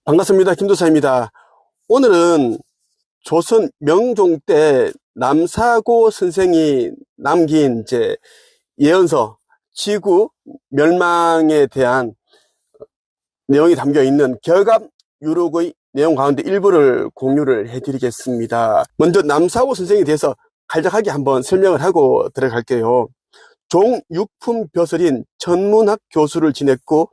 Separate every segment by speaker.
Speaker 1: 반갑습니다. 김도사입니다. 오늘은 조선 명종 때 남사고 선생이 남긴 예언서, 지구 멸망에 대한 내용이 담겨 있는 격압유록의 내용 가운데 일부를 공유를 해드리겠습니다. 먼저 남사고 선생에 대해서 간략하게 한번 설명을 하고 들어갈게요. 종육품 벼슬인 천문학 교수를 지냈고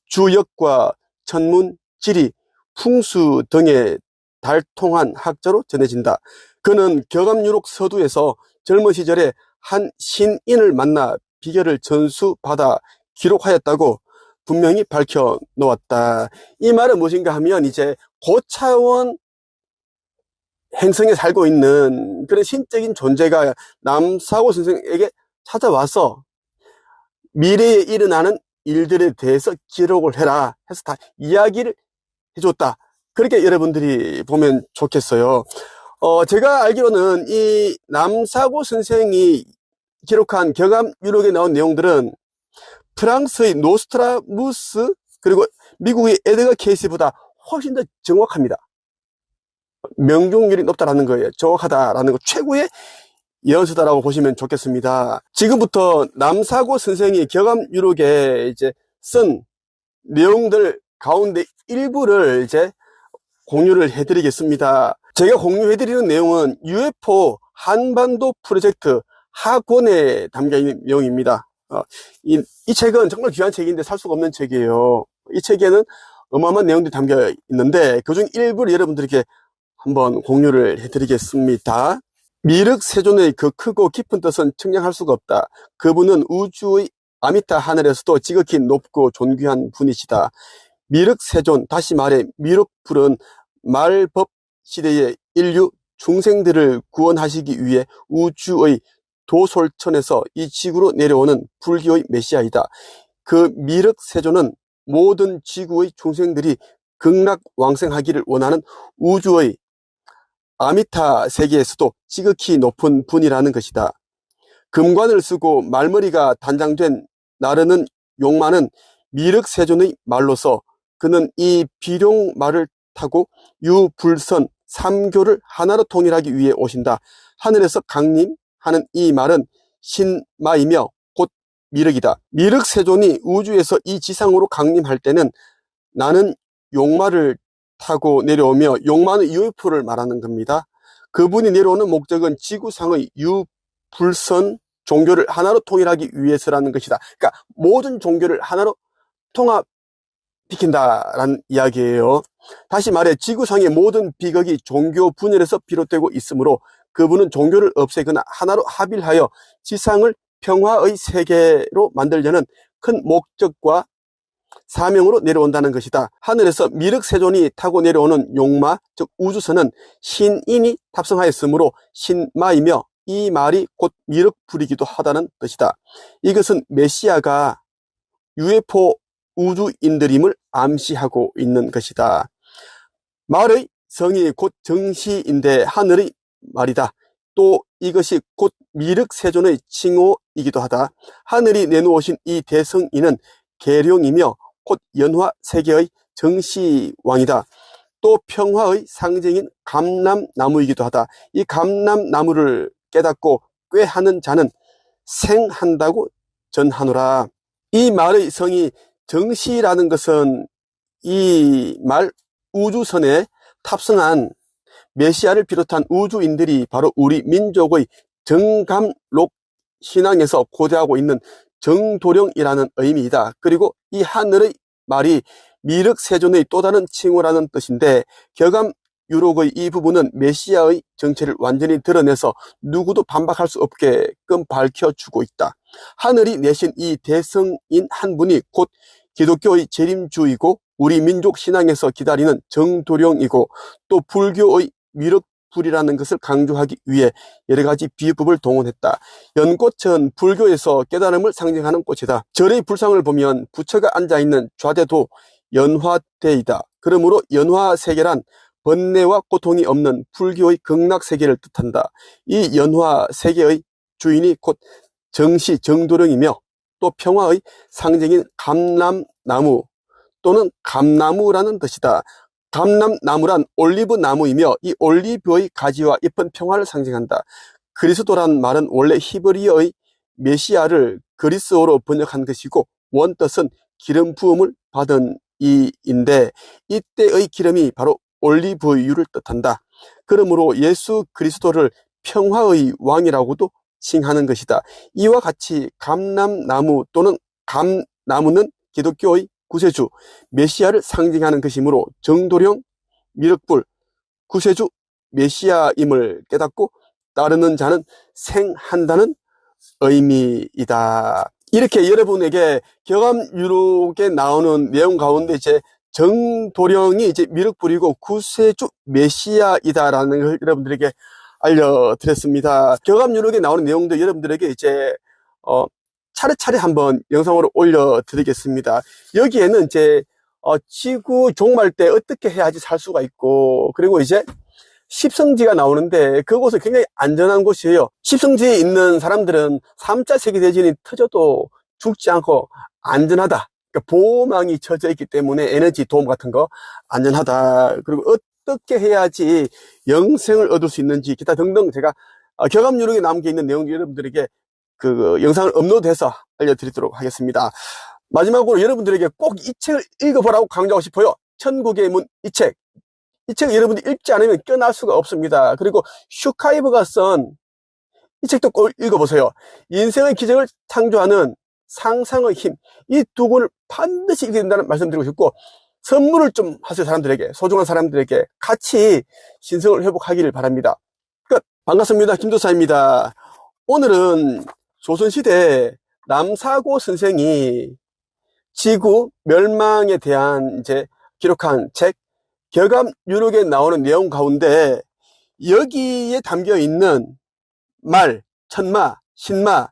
Speaker 1: 주역과 천문, 지리, 풍수 등에 달통한 학자로 전해진다. 그는 격압유록 서두에서 젊은 시절에 한 신인을 만나 비결을 전수받아 기록하였다고 분명히 밝혀놓았다. 이 말은 무엇인가 하면 고차원 행성에 살고 있는 그런 신적인 존재가 남사고 선생에게 찾아와서 미래에 일어나는 일들에 대해서 기록을 해라 해서 다 이야기를 해줬다. 그렇게 여러분들이 보면 좋겠어요. 제가 알기로는 이 남사고 선생이 기록한 격압유록에 나온 내용들은 프랑스의 노스트라무스 그리고 미국의 에드거 케이스보다 훨씬 더 정확합니다. 명중률이 높다라는 거예요. 정확하다라는 거, 최고의 예언서다라고 보시면 좋겠습니다. 지금부터 남사고 선생이 격압유록에 쓴 내용들 가운데 일부를 공유를 해드리겠습니다. 제가 공유해드리는 내용은 UFO 한반도 프로젝트 하권에 담겨있는 내용입니다. 이 책은 정말 귀한 책인데 살 수가 없는 책이에요. 이 책에는 어마어마한 내용들이 담겨 있는데 그중 일부를 여러분들에게 한번 공유를 해드리겠습니다. 미륵세존의 그 크고 깊은 뜻은 측량할 수가 없다. 그분은 우주의 아미타 하늘에서도 지극히 높고 존귀한 분이시다. 미륵세존, 다시 말해 미륵불은 말법 시대의 인류 중생들을 구원하시기 위해 우주의 도솔천에서 이 지구로 내려오는 불교의 메시아이다. 그 미륵세존은 모든 지구의 중생들이 극락왕생하기를 원하는 우주의 아미타 세계에서도 지극히 높은 분이라는 것이다. 금관을 쓰고 말머리가 단장된 나르는 용마는 미륵세존의 말로서 그는 이 비룡말을 타고 유불선 삼교를 하나로 통일하기 위해 오신다. 하늘에서 강림하는 이 말은 신마이며 곧 미륵이다. 미륵세존이 우주에서 이 지상으로 강림할 때는 나는 용마를 타고 내려오며 용마는 UFO를 말하는 겁니다. 그분이 내려오는 목적은 지구상의 유불선 종교를 하나로 통일하기 위해서라는 것이다. 그러니까 모든 종교를 하나로 통합시킨다라는 이야기예요. 다시 말해 지구상의 모든 비극이 종교 분열에서 비롯되고 있으므로 그분은 종교를 없애거나 하나로 합일하여 지상을 평화의 세계로 만들려는 큰 목적과 사명으로 내려온다는 것이다. 하늘에서 미륵세존이 타고 내려오는 용마, 즉 우주선은 신인이 탑승하였으므로 신마이며 이 말이 곧 미륵불이기도 하다는 뜻이다. 이것은 메시아가 UFO 우주인들임을 암시하고 있는 것이다. 말의 성이 곧 정시인데 하늘의 말이다. 또 이것이 곧 미륵세존의 칭호이기도 하다. 하늘이 내놓으신 이 대성인은 계룡이며 곧 연화세계의 정시왕이다. 또 평화의 상징인 감람나무이기도 하다. 이 감람나무를 깨닫고 꾀하는 자는 생한다고 전하노라. 이 말의 성이 정시라는 것은 이 말 우주선에 탑승한 메시아를 비롯한 우주인들이 바로 우리 민족의 정감록 신앙에서 고대하고 있는 정도령이라는 의미이다. 그리고 이 하늘의 말이 미륵세존의 또 다른 칭호라는 뜻인데 격압유록의 이 부분은 메시아의 정체를 완전히 드러내서 누구도 반박할 수 없게끔 밝혀주고 있다. 하늘이 내신 이 대성인 한 분이 곧 기독교의 재림주이고 우리 민족 신앙에서 기다리는 정도령이고 또 불교의 미륵불이라는 것을 강조하기 위해 여러 가지 비유법을 동원했다. 연꽃은 불교에서 깨달음을 상징하는 꽃이다. 절의 불상을 보면 부처가 앉아있는 좌대도 연화대이다. 그러므로 연화세계란 번뇌와 고통이 없는 불교의 극락세계를 뜻한다. 이 연화세계의 주인이 곧 정시 정도령이며 또 평화의 상징인 감람나무 또는 감나무라는 뜻이다. 감람나무란 올리브 나무이며 이 올리브의 가지와 잎은 평화를 상징한다. 그리스도란 말은 원래 히브리어의 메시아를 그리스어로 번역한 것이고 원뜻은 기름 부음을 받은 이인데 이때의 기름이 바로 올리브유를 뜻한다. 그러므로 예수 그리스도를 평화의 왕이라고도 칭하는 것이다. 이와 같이 감람나무 또는 감나무는 기독교의 구세주 메시아를 상징하는 것이므로 정도령 미륵불 구세주 메시아임을 깨닫고 따르는 자는 생한다는 의미이다. 이렇게 여러분에게 경암유록에 나오는 내용 가운데 이제 정도령이 이제 미륵불이고 구세주 메시아이다라는 걸 여러분들에게 알려드렸습니다. 경암유록에 나오는 내용도 여러분들에게 이제 차례차례 한번 영상으로 올려드리겠습니다. 여기에는 이제 지구 종말 때 어떻게 해야지 살 수가 있고, 그리고 이제 십성지가 나오는데 그곳은 굉장히 안전한 곳이에요. 십성지에 있는 사람들은 3차 세계대전이 터져도 죽지 않고 안전하다. 그러니까 보호망이 쳐져 있기 때문에 에너지 도움 같은 거 안전하다. 그리고 어떻게 해야지 영생을 얻을 수 있는지 기타 등등 제가 경암유록에 남겨 있는 내용 여러분들에게 그 영상을 업로드해서 알려드리도록 하겠습니다. 마지막으로 여러분들에게 꼭 이 책을 읽어보라고 강조하고 싶어요. 천국의 문 이 책. 이 책을 여러분들이 읽지 않으면 껴날 수가 없습니다. 그리고 슈카이브가 쓴 이 책도 꼭 읽어보세요. 인생의 기적을 창조하는 상상의 힘. 이 두 권을 반드시 읽어야 된다는 말씀드리고 싶고, 선물을 좀 하세요. 사람들에게, 소중한 사람들에게 같이 신성을 회복하기를 바랍니다. 끝. 반갑습니다. 김도사입니다. 오늘은 조선시대 남사고 선생이 지구 멸망에 대한 이제 기록한 책 경암유록에 나오는 내용 가운데 여기에 담겨 있는 말, 천마, 신마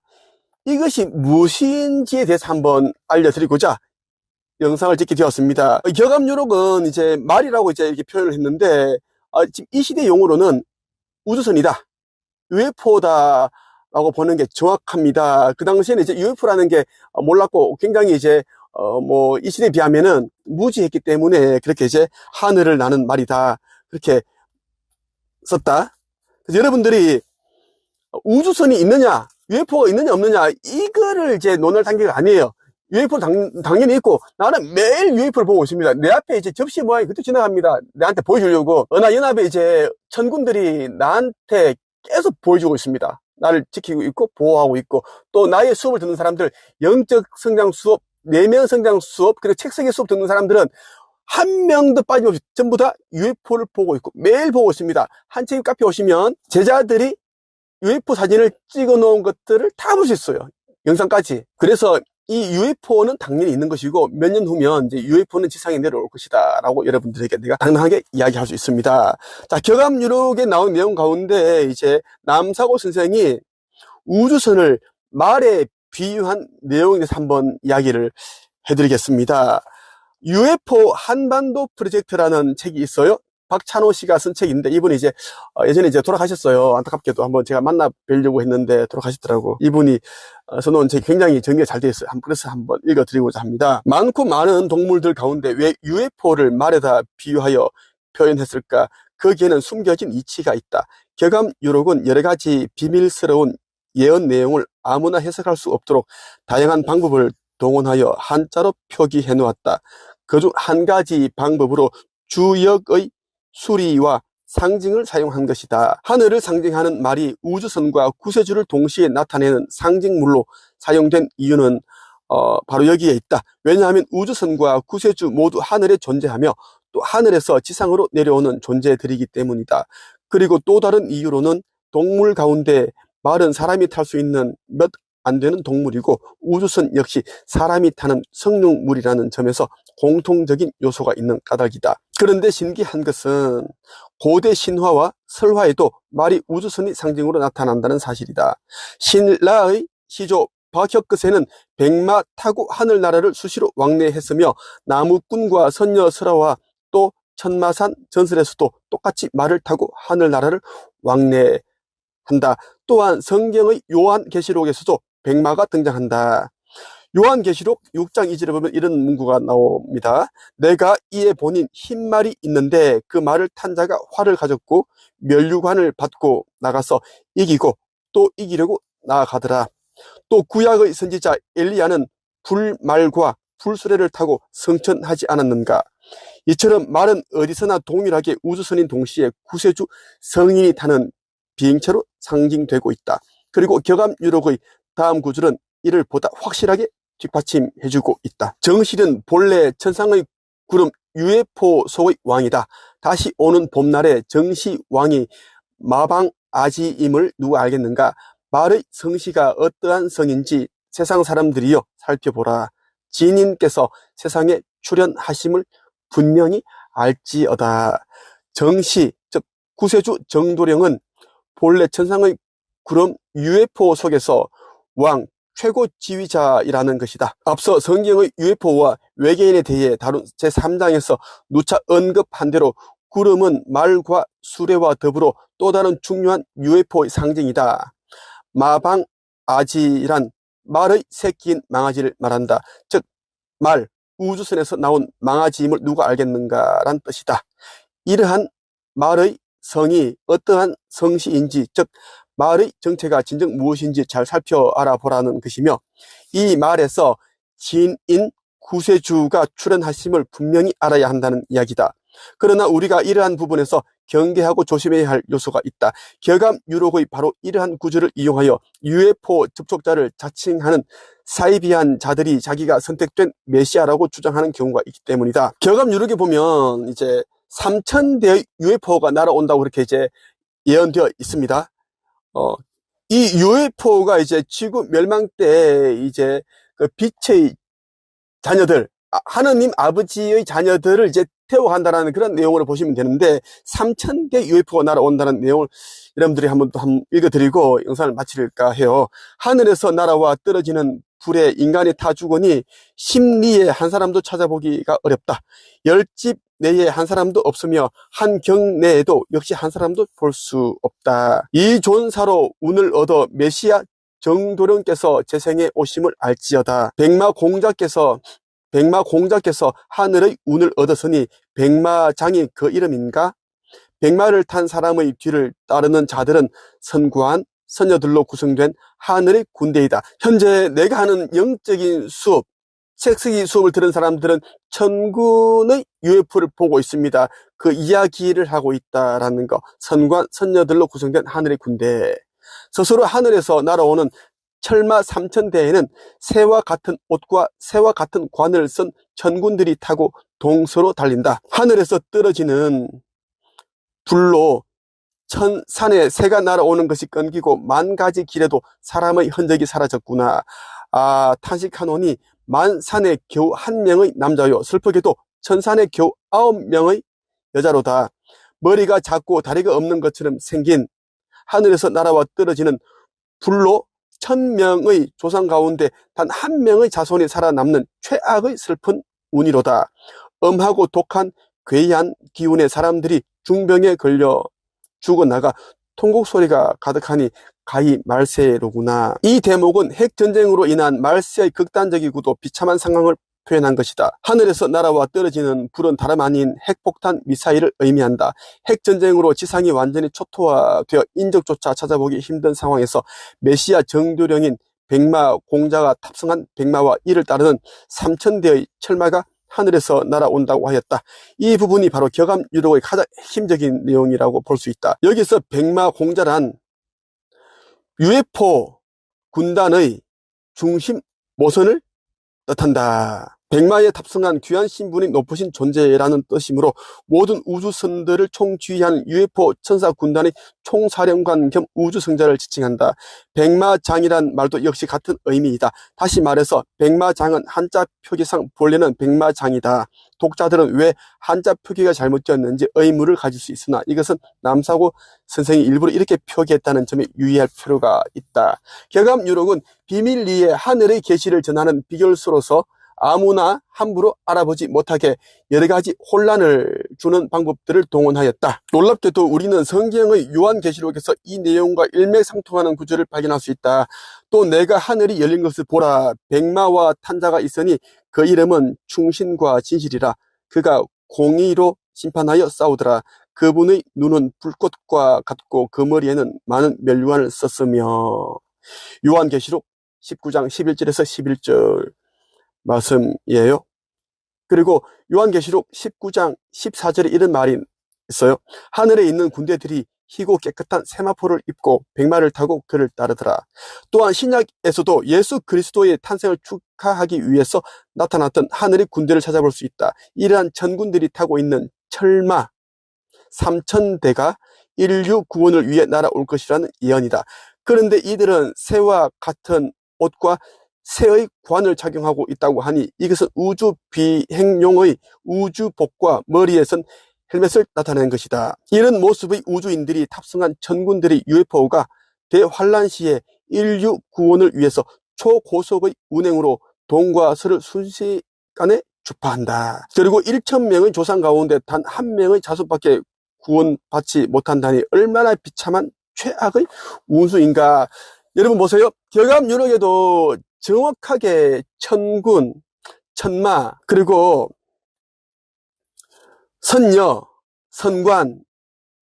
Speaker 1: 이것이 무엇인지에 대해서 한번 알려드리고자 영상을 찍게 되었습니다. 경암유록은 이제 말이라고 이제 이렇게 표현을 했는데 지금 이 시대 용어로는 우주선이다, UFO다 라고 보는 게 정확합니다. 그 당시에는 이제 UFO라는 게 몰랐고 굉장히 이제 이 시대에 비하면은 무지했기 때문에 그렇게 이제 하늘을 나는 말이다 그렇게 썼다. 그래서 여러분들이 우주선이 있느냐 UFO가 있느냐 없느냐 이거를 이제 논할 단계가 아니에요. UFO 당연히 있고 나는 매일 UFO를 보고 있습니다. 내 앞에 이제 접시 모양이 그때 지나갑니다. 내한테 보여주려고 은하연합에 이제 천군들이 나한테 계속 보여주고 있습니다. 나를 지키고 있고 보호하고 있고 또 나의 수업을 듣는 사람들 영적 성장 수업, 내면 성장 수업 그리고 책쓰기 수업 듣는 사람들은 한 명도 빠짐없이 전부 다 UFO를 보고 있고 매일 보고 있습니다. 한책 카페 오시면 제자들이 UFO 사진을 찍어 놓은 것들을 다 볼 수 있어요. 영상까지. 그래서 이 UFO는 당연히 있는 것이고 몇 년 후면 이제 UFO는 지상에 내려올 것이다 라고 여러분들에게 내가 당당하게 이야기할 수 있습니다. 자, 경암유록에 나온 내용 가운데 이제 남사고 선생이 우주선을 말에 비유한 내용에 대해서 한번 이야기를 해드리겠습니다. UFO 한반도 프로젝트라는 책이 있어요. 박찬호 씨가 쓴 책인데 이분이 이제 예전에 이제 돌아가셨어요. 안타깝게도 한번 제가 만나 뵈려고 했는데 돌아가셨더라고. 이분이 써놓은 책이 굉장히 정리가 잘 되어 있어요. 그래서 한번 읽어드리고자 합니다. 많고 많은 동물들 가운데 왜 UFO를 말에다 비유하여 표현했을까? 거기에는 숨겨진 이치가 있다. 경암유록은 여러 가지 비밀스러운 예언 내용을 아무나 해석할 수 없도록 다양한 방법을 동원하여 한자로 표기해 놓았다. 그중 한 가지 방법으로 주역의 수리와 상징을 사용한 것이다. 하늘을 상징하는 말이 우주선과 구세주를 동시에 나타내는 상징물로 사용된 이유는 바로 여기에 있다. 왜냐하면 우주선과 구세주 모두 하늘에 존재하며 또 하늘에서 지상으로 내려오는 존재들이기 때문이다. 그리고 또 다른 이유로는 동물 가운데 말은 사람이 탈 수 있는 몇 안 되는 동물이고 우주선 역시 사람이 타는 성능물이라는 점에서 공통적인 요소가 있는 까닭이다. 그런데 신기한 것은 고대 신화와 설화에도 말이 우주선이 상징으로 나타난다는 사실이다. 신라의 시조 박혁거세는 백마 타고 하늘나라를 수시로 왕래했으며 나무꾼과 선녀 설화와 또 천마산 전설에서도 똑같이 말을 타고 하늘나라를 왕래한다. 또한 성경의 요한계시록에서도 백마가 등장한다. 요한계시록 6장 2절에 보면 이런 문구가 나옵니다. 내가 이에 본인 흰 말이 있는데 그 말을 탄 자가 활을 가졌고 면류관을 받고 나가서 이기고 또 이기려고 나아가더라. 또 구약의 선지자 엘리야는 불말과 불수레를 타고 승천하지 않았는가? 이처럼 말은 어디서나 동일하게 우주선인 동시에 구세주 성인이 타는 비행체로 상징되고 있다. 그리고 격암유록의 다음 구절은 이를 보다 확실하게 뒷받침해주고 있다. 정실은 본래 천상의 구름 UFO 속의 왕이다. 다시 오는 봄날에 정시 왕이 마방아지임을 누가 알겠는가? 말의 성씨가 어떠한 성인지 세상 사람들이여 살펴보라. 지님께서 세상에 출현하심을 분명히 알지어다. 정시, 즉 구세주 정도령은 본래 천상의 구름 UFO 속에서 왕 최고 지휘자이라는 것이다. 앞서 성경의 UFO와 외계인에 대해 다룬 제3장에서 누차 언급한 대로 구름은 말과 수레와 더불어 또 다른 중요한 UFO의 상징이다. 마방아지란 말의 새끼인 망아지를 말한다. 즉 말, 우주선에서 나온 망아지임을 누가 알겠는가 란 뜻이다. 이러한 말의 성이 어떠한 성씨인지, 즉 말의 정체가 진정 무엇인지 잘 살펴 알아보라는 것이며, 이 말에서 진인 구세주가 출현하심을 분명히 알아야 한다는 이야기다. 그러나 우리가 이러한 부분에서 경계하고 조심해야 할 요소가 있다. 격암유록의 바로 이러한 구절을 이용하여 UFO 접촉자를 자칭하는 사이비한 자들이 자기가 선택된 메시아라고 주장하는 경우가 있기 때문이다. 격암유록에 보면 이제 3,000대의 UFO가 날아온다고 그렇게 이제 예언되어 있습니다. 이 UFO가 이제 지구 멸망 때 이제 그 빛의 자녀들, 하느님 아버지의 자녀들을 이제 태워간다는 그런 내용으로 보시면 되는데, 3,000대 UFO가 날아온다는 내용을 여러분들이 한번 읽어드리고 영상을 마칠까 해요. 하늘에서 날아와 떨어지는 불에 인간이 타 죽으니 심리에 한 사람도 찾아보기가 어렵다. 10집 내에 한 사람도 없으며 한 경 내에도 역시 한 사람도 볼 수 없다. 이 존사로 운을 얻어 메시아 정도령께서 재생에 오심을 알지어다. 백마공자께서 하늘의 운을 얻었으니 백마장이 그 이름인가? 백마를 탄 사람의 뒤를 따르는 자들은 선구한 선녀들로 구성된 하늘의 군대이다. 현재 내가 하는 영적인 수업, 책쓰기 수업을 들은 사람들은 천군의 UFO를 보고 있습니다. 그 이야기를 하고 있다라는 거. 선관 선녀들로 구성된 하늘의 군대. 스스로 하늘에서 날아오는 철마 3,000대에는 새와 같은 옷과 새와 같은 관을 쓴 천군들이 타고 동서로 달린다. 하늘에서 떨어지는 불로 산에 새가 날아오는 것이 끊기고 만 가지 길에도 사람의 흔적이 사라졌구나. 탄식하노니 만산에 겨우 1명의 남자요, 슬프게도 천산에 겨우 9명의 여자로다. 머리가 작고 다리가 없는 것처럼 생긴 하늘에서 날아와 떨어지는 불로 1,000명의 조상 가운데 단 1명의 자손이 살아남는 최악의 슬픈 운이로다. 엄하고 독한 괴이한 기운의 사람들이 중병에 걸려 죽어나가 통곡 소리가 가득하니 가히 말세로구나. 이 대목은 핵전쟁으로 인한 말세의 극단적이고도 비참한 상황을 표현한 것이다. 하늘에서 날아와 떨어지는 불은 다름 아닌 핵폭탄 미사일을 의미한다. 핵전쟁으로 지상이 완전히 초토화되어 인적조차 찾아보기 힘든 상황에서 메시아 정도령인 백마 공자가 탑승한 백마와 이를 따르는 3,000대의 철마가 하늘에서 날아온다고 하였다. 이 부분이 바로 격암유록의 가장 핵심적인 내용이라고 볼 수 있다. 여기서 백마 공자란 UFO 군단의 중심 모선을 뜻한다. 백마에 탑승한 귀한 신분이 높으신 존재라는 뜻이므로 모든 우주선들을 총지휘하는 UFO 천사 군단의 총사령관 겸 우주성자를 지칭한다. 백마장이란 말도 역시 같은 의미이다. 다시 말해서 백마장은 한자 표기상 본래는 백마장이다. 독자들은 왜 한자 표기가 잘못되었는지 의문을 가질 수 있으나 이것은 남사고 선생이 일부러 이렇게 표기했다는 점에 유의할 필요가 있다. 격암유록은 비밀리에 하늘의 계시를 전하는 비결서로서 아무나 함부로 알아보지 못하게 여러 가지 혼란을 주는 방법들을 동원하였다. 놀랍게도 우리는 성경의 요한계시록에서 이 내용과 일맥상통하는 구절을 발견할 수 있다. 또 내가 하늘이 열린 것을 보라. 백마와 탄자가 있으니 그 이름은 충신과 진실이라. 그가 공의로 심판하여 싸우더라. 그분의 눈은 불꽃과 같고 그 머리에는 많은 면류관을 썼으며. 요한계시록 19장 11절에서 11절 말씀이에요. 그리고 요한계시록 19장 14절에 이런 말이 있어요. 하늘에 있는 군대들이 희고 깨끗한 세마포를 입고 백마를 타고 그를 따르더라. 또한 신약에서도 예수 그리스도의 탄생을 축하하기 위해서 나타났던 하늘의 군대를 찾아볼 수 있다. 이러한 천군들이 타고 있는 철마 3,000대가 인류 구원을 위해 날아올 것이라는 예언이다. 그런데 이들은 새와 같은 옷과 새의 관을 착용하고 있다고 하니 이것은 우주 비행용의 우주복과 머리에 선 헬멧을 나타내는 것이다. 이런 모습의 우주인들이 탑승한 천군들의 UFO가 대환란 시에 인류 구원을 위해서 초고속의 운행으로 동과 서를 순식간에 주파한다. 그리고 1,000명의 조상 가운데 단 한 명의 자손밖에 구원받지 못한다니 얼마나 비참한 최악의 운수인가. 여러분 보세요. 격암유록에도 정확하게 천군, 천마, 그리고 선녀, 선관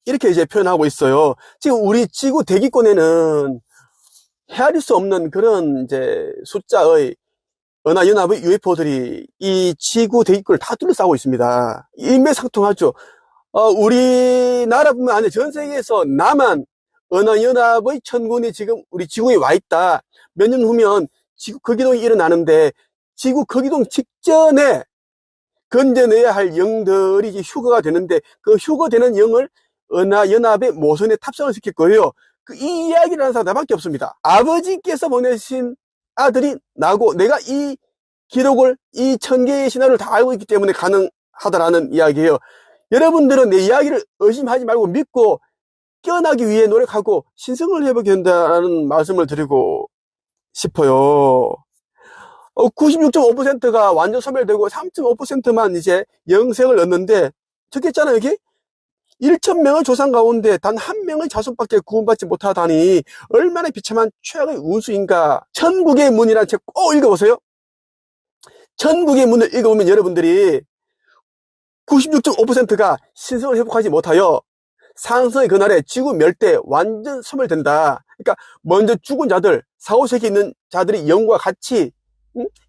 Speaker 1: 이렇게 이제 표현하고 있어요. 지금 우리 지구 대기권에는 헤아릴 수 없는 그런 이제 숫자의 은하연합의 UFO들이 이 지구 대기권을 다 둘러싸고 있습니다. 일맥상통하죠. 우리나라뿐만 아니라 전 세계에서 남한 은하연합의 천군이 지금 우리 지구에 와 있다. 몇 년 후면 지구 거기동이 일어나는데 지구 거기동 직전에 건져내야 할 영들이 이제 휴거가 되는데 그 휴거되는 영을 은하연합의 모선에 탑승을 시킬 거예요. 이 이야기를 하는 사람 나밖에 없습니다. 아버지께서 보내신 아들이 나고 내가 이 기록을 이 1000개의 신화를 다 알고 있기 때문에 가능하다라는 이야기예요. 여러분들은 내 이야기를 의심하지 말고 믿고 깨어나기 위해 노력하고 신성을 회복해야 된다는 말씀을 드리고 싶어요. 96.5%가 완전 소멸되고 3.5%만 이제 영생을 얻는데 적겠잖아요. 여기 1,000명의 조상 가운데 단 한 명의 자손밖에 구원받지 못하다니 얼마나 비참한 최악의 운수인가. 천국의 문이라는 책 꼭 읽어보세요. 천국의 문을 읽어보면 여러분들이 96.5%가 신성을 회복하지 못하여 상승의 그날에 지구 멸대 완전 소멸된다. 그러니까 먼저 죽은 자들, 사후세계에 있는 자들이 영과 같이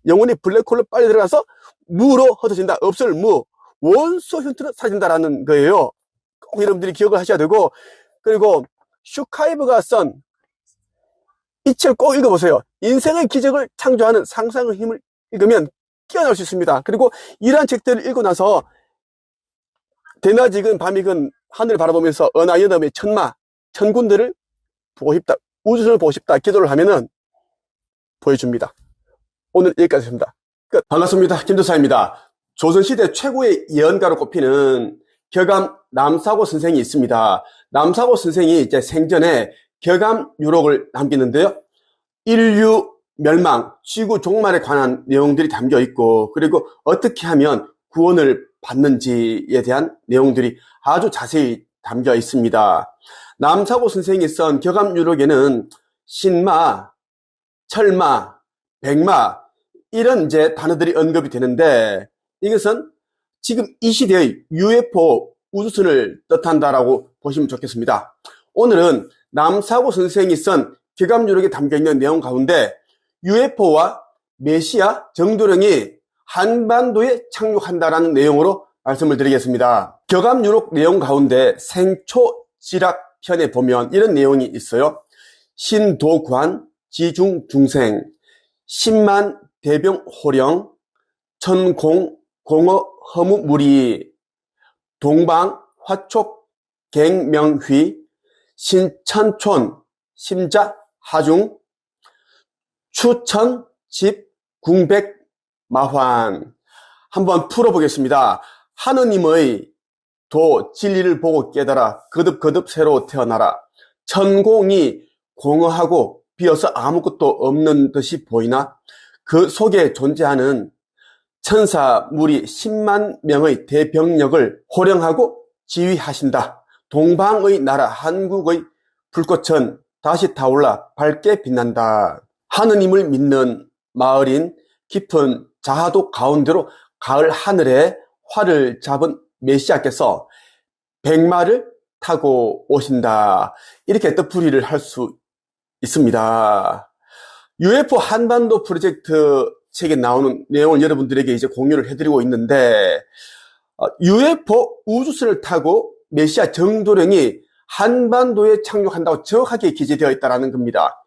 Speaker 1: 영혼이 블랙홀로 빨리 들어가서 무로 흩어진다. 없을 무, 원소 형태로 사라진다라는 거예요. 꼭 여러분들이 기억을 하셔야 되고, 그리고 슈카이브가 쓴 이 책 꼭 읽어보세요. 인생의 기적을 창조하는 상상의 힘을 읽으면 깨어날 수 있습니다. 그리고 이러한 책들을 읽고 나서 대낮이건 밤이건 하늘을 바라보면서 은하연합의 천마, 천군들을 보고 싶다, 우주선을 보고 싶다 기도를 하면은 보여줍니다. 오늘 여기까지입니다. 끝. 반갑습니다. 김도사입니다. 조선시대 최고의 예언가로 꼽히는 격암 남사고 선생이 있습니다. 남사고 선생이 이제 생전에 격암유록을 남기는데요. 인류 멸망, 지구 종말에 관한 내용들이 담겨 있고, 그리고 어떻게 하면 구원을 받는지에 대한 내용들이 아주 자세히 담겨 있습니다. 남사고 선생이 쓴 격암유록에는 신마, 철마, 백마 이런 이제 단어들이 언급이 되는데 이것은 지금 이 시대의 UFO 우주선을 뜻한다라고 보시면 좋겠습니다. 오늘은 남사고 선생이 쓴 격암유록에 담겨있는 내용 가운데 UFO와 메시아 정도령이 한반도에 착륙한다라는 내용으로 말씀을 드리겠습니다. 격암유록 내용 가운데 생초지락 편에 보면 이런 내용이 있어요. 신도관 지중중생 10만 대병호령 천공 공어 허무무리 동방 화촉 갱명휘 신천촌 심자 하중 추천 집 궁백 마환. 한번 풀어보겠습니다. 하느님의 도 진리를 보고 깨달아 거듭거듭 새로 태어나라. 천공이 공허하고 비어서 아무것도 없는 듯이 보이나 그 속에 존재하는 천사 무리 10만 명의 대병력을 호령하고 지휘하신다. 동방의 나라 한국의 불꽃은 다시 타올라 밝게 빛난다. 하느님을 믿는 마을인 깊은 자하도 가운데로 가을 하늘에 활을 잡은 메시아께서 백마를 타고 오신다. 이렇게 뜻풀이를 할 수 있습니다. UFO 한반도 프로젝트 책에 나오는 내용을 여러분들에게 이제 공유를 해드리고 있는데, UFO 우주선을 타고 메시아 정도령이 한반도에 착륙한다고 정확하게 기재되어 있다는 겁니다.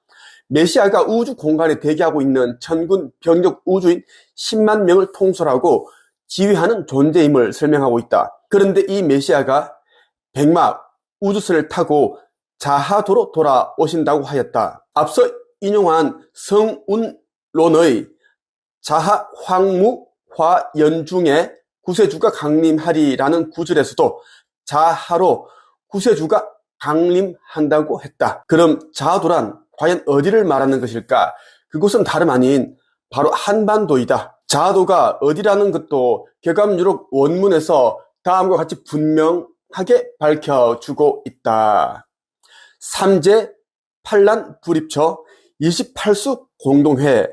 Speaker 1: 메시아가 우주 공간에 대기하고 있는 천군 병력 우주인 10만 명을 통솔하고 지휘하는 존재임을 설명하고 있다. 그런데 이 메시아가 백마 우주선을 타고 자하도로 돌아오신다고 하였다. 앞서 인용한 성운론의 자하 황무 화연중에 구세주가 강림하리라는 구절에서도 자하로 구세주가 강림한다고 했다. 그럼 자하도란 과연 어디를 말하는 것일까? 그곳은 다름 아닌 바로 한반도이다. 자하도가 어디라는 것도 격암유록 원문에서 다음과 같이 분명하게 밝혀주고 있다. 삼재 판란 불입처 28수 공동회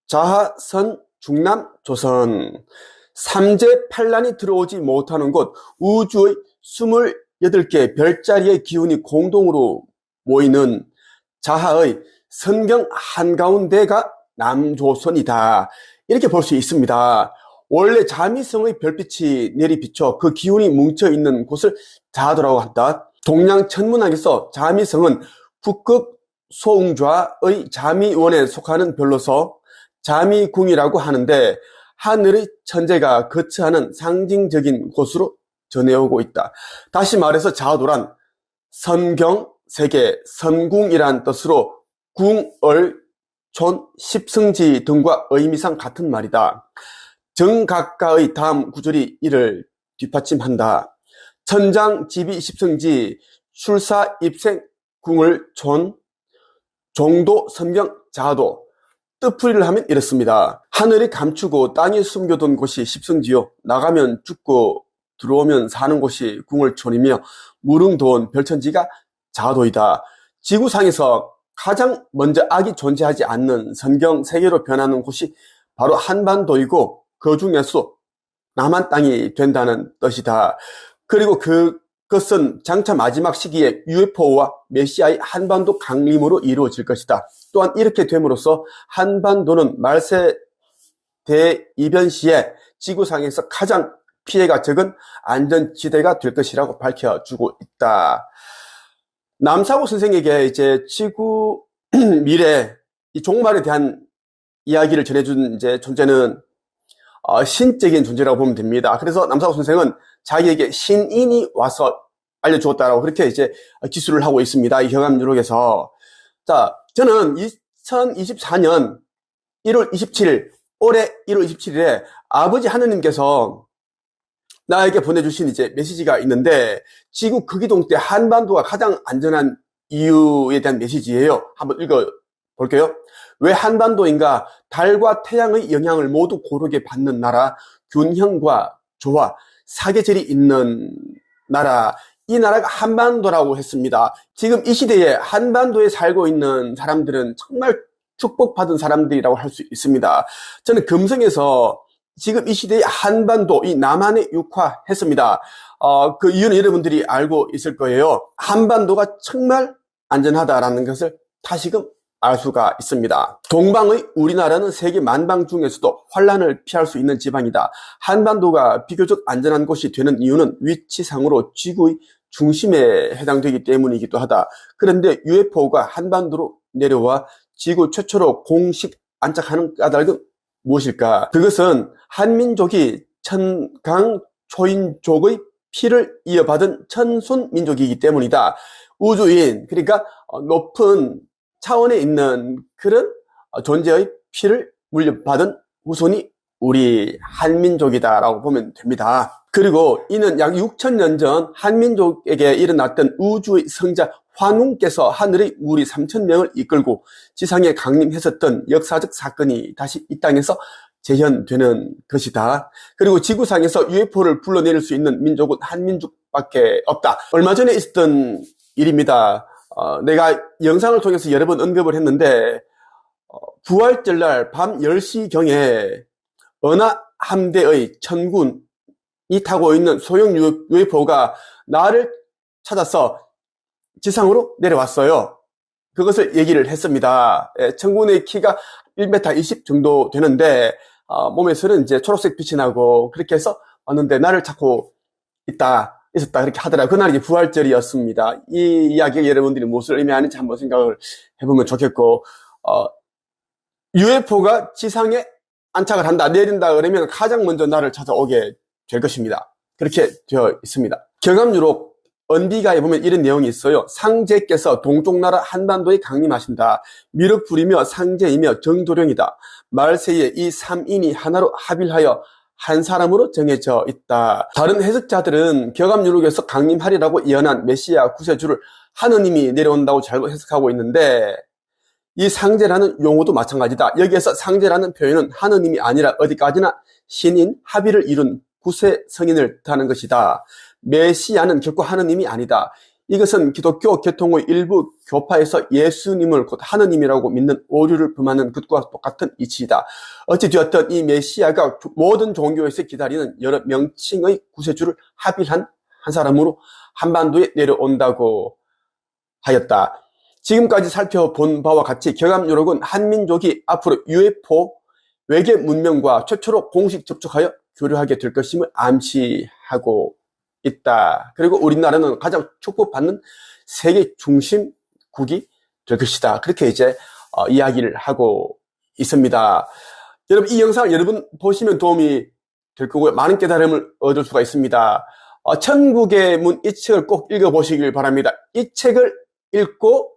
Speaker 1: 자하선 중남 조선. 삼재 판란이 들어오지 못하는 곳, 우주의 28개 별자리의 기운이 공동으로 모이는 자하의 선경 한가운데가 남조선이다. 이렇게 볼 수 있습니다. 원래 자미성의 별빛이 내리비쳐 그 기운이 뭉쳐있는 곳을 자하도라고 한다. 동양 천문학에서 자미성은 북극 소웅좌의 자미원에 속하는 별로서 자미궁이라고 하는데, 하늘의 천재가 거처하는 상징적인 곳으로 전해오고 있다. 다시 말해서 자하도란 선경, 세계, 선궁이란 뜻으로 궁을, 촌, 십성지 등과 의미상 같은 말이다. 정각가의 다음 구절이 이를 뒷받침한다. 천장, 지비, 십성지, 출사, 입생, 궁을, 촌, 종도, 선경, 자하도. 뜻풀이를 하면 이렇습니다. 하늘이 감추고 땅이 숨겨둔 곳이 십성지요. 나가면 죽고 들어오면 사는 곳이 궁을촌이며 무릉도원 별천지가 자하도이다. 지구상에서 가장 먼저 악이 존재하지 않는 선경 세계로 변하는 곳이 바로 한반도이고 그 중에서 남한 땅이 된다는 뜻이다. 그리고 그것은 장차 마지막 시기에 UFO와 메시아의 한반도 강림으로 이루어질 것이다. 또한 이렇게 됨으로써 한반도는 말세 대이변 시에 지구상에서 가장 피해가 적은 안전지대가 될 것이라고 밝혀주고 있다. 남사고 선생에게 이제 지구 미래 이 종말에 대한 이야기를 전해준 이제 존재는 신적인 존재라고 보면 됩니다. 그래서 남사고 선생은 자기에게 신인이 와서 알려주었다라고 그렇게 이제 기술을 하고 있습니다. 이 격암유록에서. 자, 저는 2024년 1월 27일, 올해 1월 27일에 아버지 하느님께서 나에게 보내주신 이제 메시지가 있는데, 지구 극이동 때 한반도가 가장 안전한 이유에 대한 메시지예요. 한번 읽어볼게요. 왜 한반도인가? 달과 태양의 영향을 모두 고르게 받는 나라, 균형과 조화, 사계절이 있는 나라, 이 나라가 한반도라고 했습니다. 지금 이 시대에 한반도에 살고 있는 사람들은 정말 축복받은 사람들이라고 할 수 있습니다. 저는 금성에서 지금 이 시대의 한반도, 이 남한에 육화했습니다. 그 이유는 여러분들이 알고 있을 거예요. 한반도가 정말 안전하다라는 것을 다시금 알 수가 있습니다. 동방의 우리나라는 세계 만방 중에서도 환란을 피할 수 있는 지방이다. 한반도가 비교적 안전한 곳이 되는 이유는 위치상으로 지구의 중심에 해당되기 때문이기도 하다. 그런데 UFO가 한반도로 내려와 지구 최초로 공식 안착하는 까닭은 무엇일까? 그것은 한민족이 천강초인족의 피를 이어받은 천손민족이기 때문이다. 우주인, 그러니까 높은 차원에 있는 그런 존재의 피를 물려받은 후손이 우리 한민족이다라고 보면 됩니다. 그리고 이는 약 6,000년 전 한민족에게 일어났던 우주의 성자 환웅께서 하늘의 무리 3,000명을 이끌고 지상에 강림했었던 역사적 사건이 다시 이 땅에서 재현되는 것이다. 그리고 지구상에서 UFO를 불러내릴 수 있는 민족은 한민족밖에 없다. 얼마 전에 있었던 일입니다. 내가 영상을 통해서 여러 번 언급을 했는데 부활절날 밤 10시경에 어느 함대의 천군이 타고 있는 소형 UFO가 나를 찾아서 지상으로 내려왔어요. 그것을 얘기를 했습니다. 천군의 키가 1m 20 정도 되는데 몸에서는 이제 초록색 빛이 나고 그렇게 해서 왔는데 나를 찾고 있었다 그렇게 하더라. 그날 이제 부활절이었습니다. 이 이야기가 여러분들이 무엇을 의미하는지 한번 생각을 해보면 좋겠고 UFO가 지상에 안착을 한다, 내린다 그러면 가장 먼저 나를 찾아오게 될 것입니다. 그렇게 되어 있습니다. 경암유록 언비가에 보면 이런 내용이 있어요. 상제께서 동쪽 나라 한반도에 강림하신다. 미륵 불이며 상제이며 정도령이다. 말세에 이 3인이 하나로 합일하여 한 사람으로 정해져 있다. 다른 해석자들은 경암유록에서 강림하리라고 예언한 메시아 구세주를 하느님이 내려온다고 잘못 해석하고 있는데 이 상제라는 용어도 마찬가지다. 여기에서 상제라는 표현은 하느님이 아니라 어디까지나 신인 합의를 이룬 구세 성인을 뜻하는 것이다. 메시아는 결코 하느님이 아니다. 이것은 기독교 계통의 일부 교파에서 예수님을 곧 하느님이라고 믿는 오류를 범하는 것과 똑같은 이치이다. 어찌되었든 이 메시아가 모든 종교에서 기다리는 여러 명칭의 구세주를 합의한 한 사람으로 한반도에 내려온다고 하였다. 지금까지 살펴본 바와 같이 경암유록은 한민족이 앞으로 UFO 외계 문명과 최초로 공식 접촉하여 교류하게 될 것임을 암시하고 있다. 그리고 우리나라는 가장 축복받는 세계 중심국이 될 것이다. 그렇게 이제 이야기를 하고 있습니다. 여러분 이 영상을 여러분 보시면 도움이 될 거고요. 많은 깨달음을 얻을 수가 있습니다. 천국의 문 이 책을 꼭 읽어보시길 바랍니다. 이 책을 읽고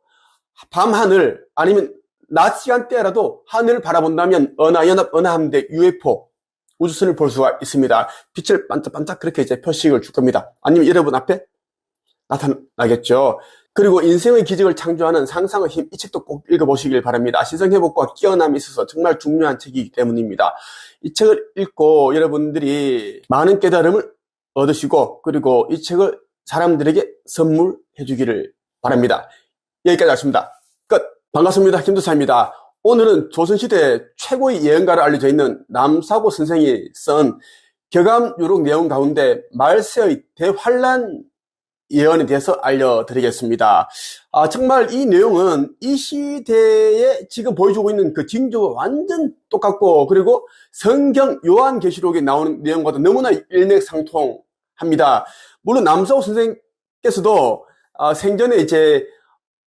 Speaker 1: 밤하늘 아니면 낮 시간대라도 하늘을 바라본다면 은하연합 은하함대 UFO 우주선을 볼 수가 있습니다. 빛을 반짝반짝 그렇게 이제 표식을 줄 겁니다. 아니면 여러분 앞에 나타나겠죠. 그리고 인생의 기적을 창조하는 상상의 힘, 이 책도 꼭 읽어보시길 바랍니다. 시선회복과 깨어남이 있어서 정말 중요한 책이기 때문입니다. 이 책을 읽고 여러분들이 많은 깨달음을 얻으시고 그리고 이 책을 사람들에게 선물해 주기를 바랍니다. 여기까지 하겠습니다. 끝. 반갑습니다. 김도사입니다. 오늘은 조선시대 최고의 예언가로 알려져 있는 남사고 선생이 쓴 경암유록 내용 가운데 말세의 대환란 예언에 대해서 알려드리겠습니다. 정말 이 내용은 이 시대에 지금 보여주고 있는 그 징조가 완전 똑같고 그리고 성경 요한계시록에 나오는 내용과도 너무나 일맥상통합니다. 물론 남사고 선생께서도 생전에 이제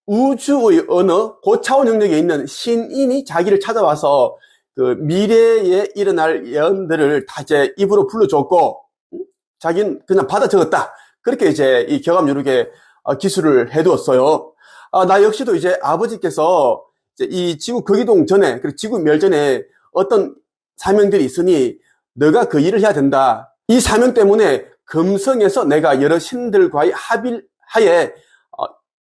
Speaker 1: 우주의 어느 고차원 영역에 있는 신인이 자기를 찾아와서 그 미래에 일어날 예언들을 다 이제 입으로 불러줬고 자기는 그냥 받아 적었다. 그렇게 이제 이 경암유록에 기술을 해두었어요. 나 역시도 이제 아버지께서 이제 이 지구 거기동 전에 그리고 지구 멸전에 어떤 사명들이 있으니 너가 그 일을 해야 된다. 이 사명 때문에 금성에서 내가 여러 신들과의 합일하에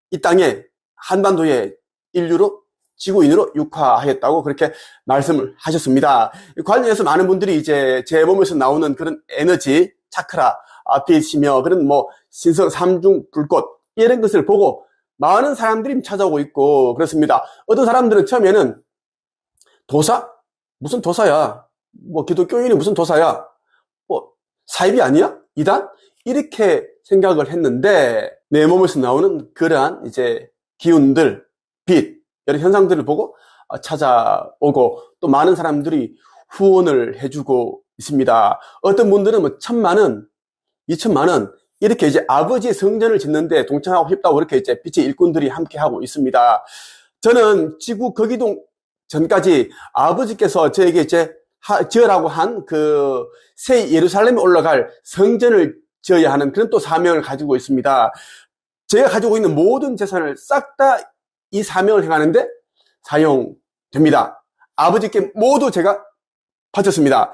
Speaker 1: 이 땅에 한반도에 인류로 지구인으로 육화하였다고 그렇게 말씀을 하셨습니다. 관련해서 많은 분들이 이제 제 몸에서 나오는 그런 에너지, 차크라, 빛이며 그런 뭐 신성 삼중 불꽃 이런 것을 보고 많은 사람들이 찾아오고 있고 그렇습니다. 어떤 사람들은 처음에는 도사? 무슨 도사야? 뭐 기독교인이 무슨 도사야? 뭐 사입이 아니야? 이단? 이렇게 생각을 했는데 내 몸에서 나오는 그러한 이제 기운들, 빛, 여러 현상들을 보고 찾아오고 또 많은 사람들이 후원을 해주고 있습니다. 어떤 분들은 뭐 1,000만원, 2,000만원 이렇게 이제 아버지의 성전을 짓는데 동참하고 싶다고 그렇게 이제 빛의 일꾼들이 함께 하고 있습니다. 저는 지구 거기동 전까지 아버지께서 저에게 이제 지으라고 한 그 새 예루살렘에 올라갈 성전을 지어야 하는 그런 또 사명을 가지고 있습니다. 제가 가지고 있는 모든 재산을 싹 다 이 사명을 행하는데 사용됩니다. 아버지께 모두 제가 바쳤습니다.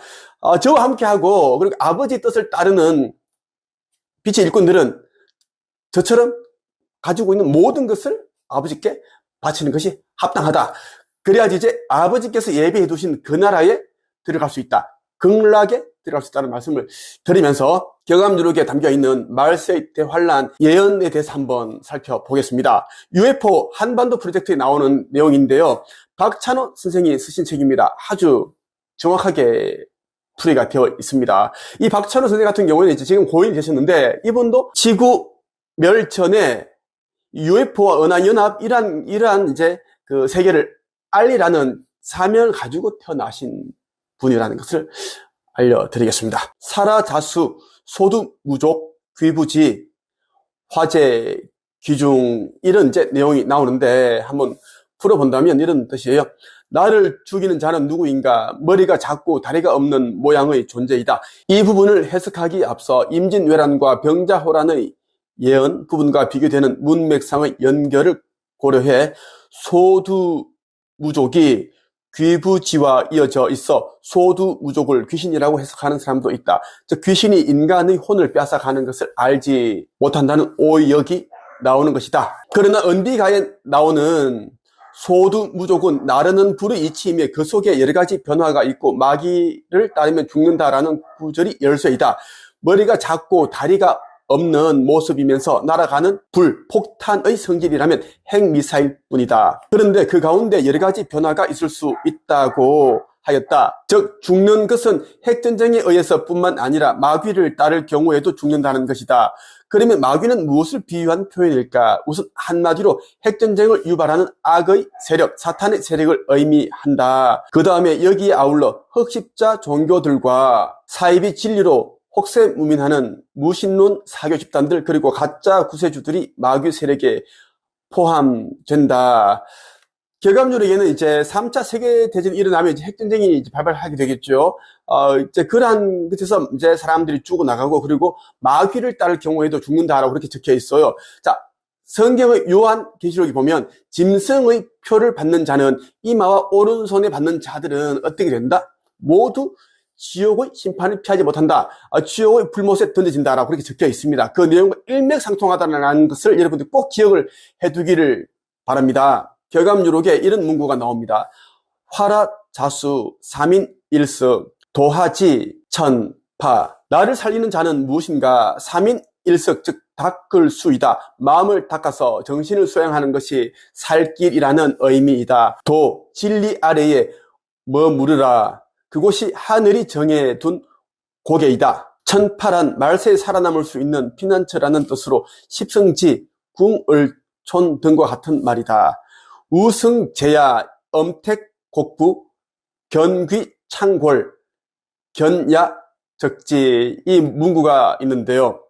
Speaker 1: 저와 함께하고 그리고 아버지 뜻을 따르는 빛의 일꾼들은 저처럼 가지고 있는 모든 것을 아버지께 바치는 것이 합당하다. 그래야지 이제 아버지께서 예비해 두신 그 나라에 들어갈 수 있다. 극락에 들어갈 수 있다는 말씀을 드리면서 경암유록에 담겨있는 말세의 대환란 예언에 대해서 한번 살펴보겠습니다. UFO 한반도 프로젝트에 나오는 내용인데요. 박찬호 선생이 쓰신 책입니다. 아주 정확하게 풀이가 되어 있습니다. 이 박찬호 선생 같은 경우는 이제 지금 고인이 되셨는데 이분도 지구 멸전에 UFO와 은하연합 이러한 이제 그 세계를 알리라는 사명을 가지고 태어나신 분이라는 것을 알려드리겠습니다. 살아자수, 소두무족, 귀부지, 화재, 귀중 이런 이제 내용이 나오는데 한번 풀어본다면 이런 뜻이에요. 나를 죽이는 자는 누구인가? 머리가 작고 다리가 없는 모양의 존재이다. 이 부분을 해석하기에 앞서 임진왜란과 병자호란의 예언 부분과 비교되는 문맥상의 연결을 고려해 소두무족이 귀부지와 이어져 있어 소두무족을 귀신이라고 해석하는 사람도 있다. 즉 귀신이 인간의 혼을 빼앗아가는 것을 알지 못한다는 오역이 나오는 것이다. 그러나 은비가에 나오는 소두무족은 나르는 불의 이치이며 그 속에 여러 가지 변화가 있고 마귀를 따르면 죽는다라는 구절이 열쇠이다. 머리가 작고 다리가 없는 모습이면서 날아가는 불, 폭탄의 성질이라면 핵미사일 뿐이다. 그런데 그 가운데 여러 가지 변화가 있을 수 있다고 하였다. 즉 죽는 것은 핵전쟁에 의해서 뿐만 아니라 마귀를 따를 경우에도 죽는다는 것이다. 그러면 마귀는 무엇을 비유한 표현일까? 우선 한마디로 핵전쟁을 유발하는 악의 세력, 사탄의 세력을 의미한다. 그 다음에 여기에 아울러 흑십자 종교들과 사이비 진리로 혹세무민하는 무신론 사교 집단들 그리고 가짜 구세주들이 마귀 세력에 포함된다. 경암유록에는 이제 3차 세계대전이 일어나면 이제 핵전쟁이 이제 발발하게 되겠죠. 이제 그러한 것에서 이제 사람들이 죽어나가고 그리고 마귀를 따를 경우에도 죽는다라고 그렇게 적혀 있어요. 자, 성경의 요한계시록에 보면 짐승의 표를 받는 자는 이마와 오른손에 받는 자들은 어떻게 된다? 모두 지옥의 심판을 피하지 못한다. 지옥의 불못에 던져진다라고 그렇게 적혀 있습니다. 그 내용과 일맥상통하다는 것을 여러분들 꼭 기억을 해두기를 바랍니다. 경암유록에 이런 문구가 나옵니다. 화라자수, 삼인일석, 도하지, 천파. 나를 살리는 자는 무엇인가? 삼인일석, 즉 닦을 수이다. 마음을 닦아서 정신을 소양하는 것이 살 길이라는 의미이다. 도, 진리 아래에 머무르라. 그곳이 하늘이 정해둔 고개이다. 천파란 말세에 살아남을 수 있는 피난처라는 뜻으로 십성지, 궁을촌 등과 같은 말이다. 우승제야, 엄택곡부, 견귀창골, 견야적지 이 문구가 있는데요.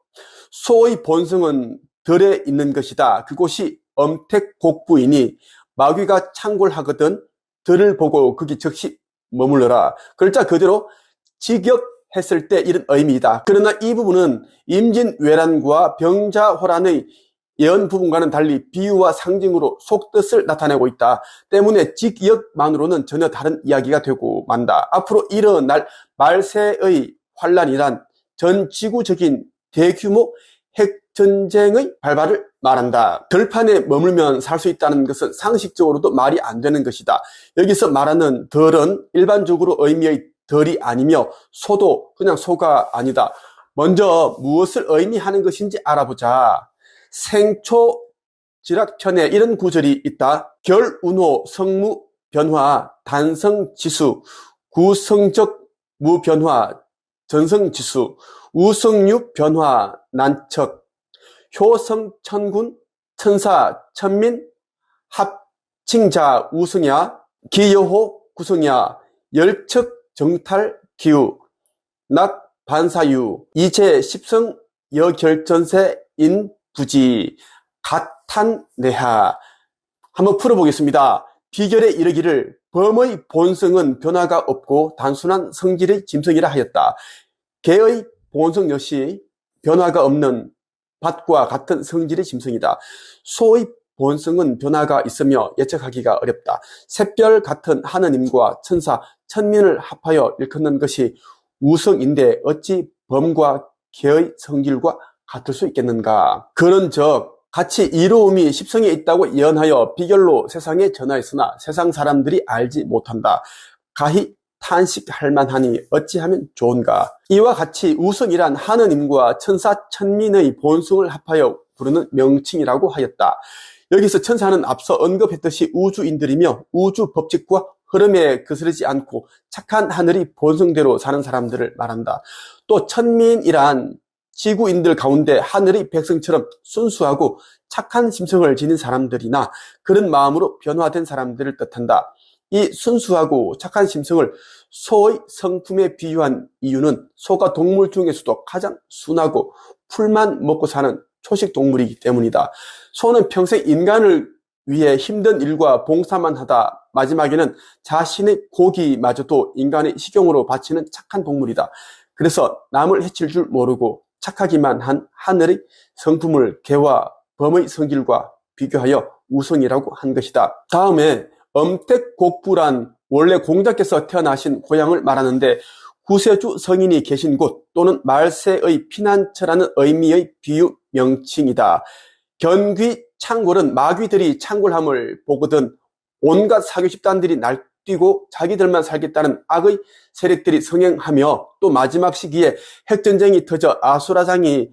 Speaker 1: 소의 본성은 덜에 있는 것이다. 그곳이 엄택곡부이니 마귀가 창골하거든 덜을 보고 거기 즉시 머물러라. 글자 그대로 직역했을 때 이런 의미이다. 그러나 이 부분은 임진왜란과 병자호란의 예언 부분과는 달리 비유와 상징으로 속뜻을 나타내고 있다. 때문에 직역만으로는 전혀 다른 이야기가 되고 만다. 앞으로 일어날 말세의 환란이란 전 지구적인 대규모 핵전쟁의 발발을 말한다. 들판에 머물면 살 수 있다는 것은 상식적으로도 말이 안 되는 것이다. 여기서 말하는 덜은 일반적으로 의미의 덜이 아니며 소도 그냥 소가 아니다. 먼저 무엇을 의미하는 것인지 알아보자. 생초지락편에 이런 구절이 있다. 결운호 성무 변화 단성지수 구성적 무변화 전성지수 우성유 변화 난척 효성천군 천사 천민 합칭자 우승야 기여호 구성야 열척 정탈 기우 낙 반사유 이제 십성 여결전세 인부지 가탄내하. 한번 풀어보겠습니다. 비결에 이르기를 범의 본성은 변화가 없고 단순한 성질의 짐승이라 하였다. 개의 본성 역시 변화가 없는 밭과 같은 성질의 짐승이다. 소의 본성은 변화가 있으며 예측하기가 어렵다. 샛별 같은 하느님과 천사, 천민을 합하여 일컫는 것이 우성인데 어찌 범과 개의 성질과 같을 수 있겠는가? 그런즉 같이 이로움이 십성에 있다고 예언하여 비결로 세상에 전하였으나 세상 사람들이 알지 못한다. 가히 탄식할 만하니 어찌하면 좋은가. 이와 같이 우승이란 하느님과 천사 천민의 본성을 합하여 부르는 명칭이라고 하였다. 여기서 천사는 앞서 언급했듯이 우주인들이며 우주 법칙과 흐름에 거스르지 않고 착한 하늘이 본성대로 사는 사람들을 말한다. 또 천민이란 지구인들 가운데 하늘의 백성처럼 순수하고 착한 심성을 지닌 사람들이나 그런 마음으로 변화된 사람들을 뜻한다. 이 순수하고 착한 심성을 소의 성품에 비유한 이유는 소가 동물 중에서도 가장 순하고 풀만 먹고 사는 초식 동물이기 때문이다. 소는 평생 인간을 위해 힘든 일과 봉사만 하다 마지막에는 자신의 고기마저도 인간의 식용으로 바치는 착한 동물이다. 그래서 남을 해칠 줄 모르고 착하기만 한 하늘의 성품을 개와 범의 성질과 비교하여 우성이라고 한 것이다. 다음에 엄택곡부란 원래 공자께서 태어나신 고향을 말하는데 구세주 성인이 계신 곳 또는 말세의 피난처라는 의미의 비유 명칭이다. 견귀 창궐은 마귀들이 창궐함을 보거든 온갖 사교 집단들이 날뛰고 자기들만 살겠다는 악의 세력들이 성행하며 또 마지막 시기에 핵전쟁이 터져 아수라장이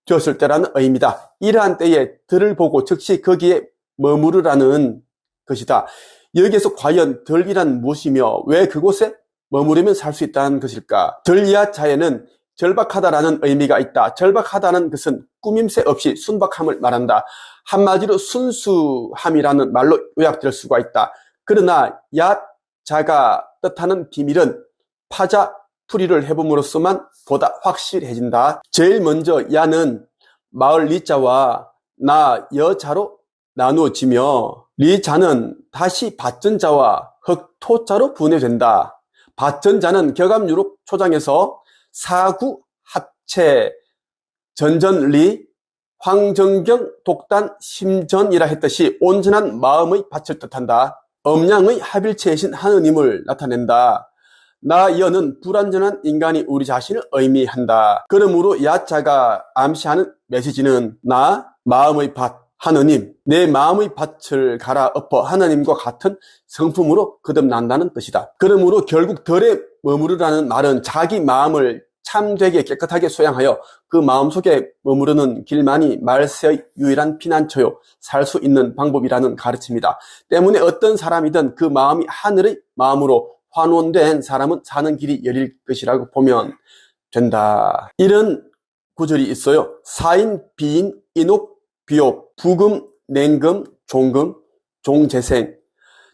Speaker 1: 되었을 때라는 의미다. 이러한 때에 들을 보고 즉시 거기에 머무르라는 것이다. 여기에서 과연 들이란 무엇이며 왜 그곳에 머무르면 살 수 있다는 것일까? 들야자에는 절박하다라는 의미가 있다. 절박하다는 것은 꾸밈새 없이 순박함을 말한다. 한마디로 순수함이라는 말로 요약될 수가 있다. 그러나 야자가 뜻하는 비밀은 파자 풀이를 해봄으로써만 보다 확실해진다. 제일 먼저 야는 마을 리자와 나 여자로 나누어지며 리자는 다시 밭전자와 흑토자로 분해된다. 밭전자는 격암유록 초장에서 사구 합체 전전리 황정경 독단 심전이라 했듯이 온전한 마음의 밭을 뜻한다. 음양의 합일체이신 하느님을 나타낸다. 나 여는 불완전한 인간이 우리 자신을 의미한다. 그러므로 야자가 암시하는 메시지는 나 마음의 밭 하느님, 내 마음의 밭을 갈아엎어 하나님과 같은 성품으로 거듭난다는 뜻이다. 그러므로 결국 덜에 머무르라는 말은 자기 마음을 참되게 깨끗하게 소양하여 그 마음속에 머무르는 길만이 말세의 유일한 피난처요 살 수 있는 방법이라는 가르침이다. 때문에 어떤 사람이든 그 마음이 하늘의 마음으로 환원된 사람은 사는 길이 열릴 것이라고 보면 된다. 이런 구절이 있어요. 사인, 비인, 인옥, 비옥, 부금, 냉금, 종금, 종재생.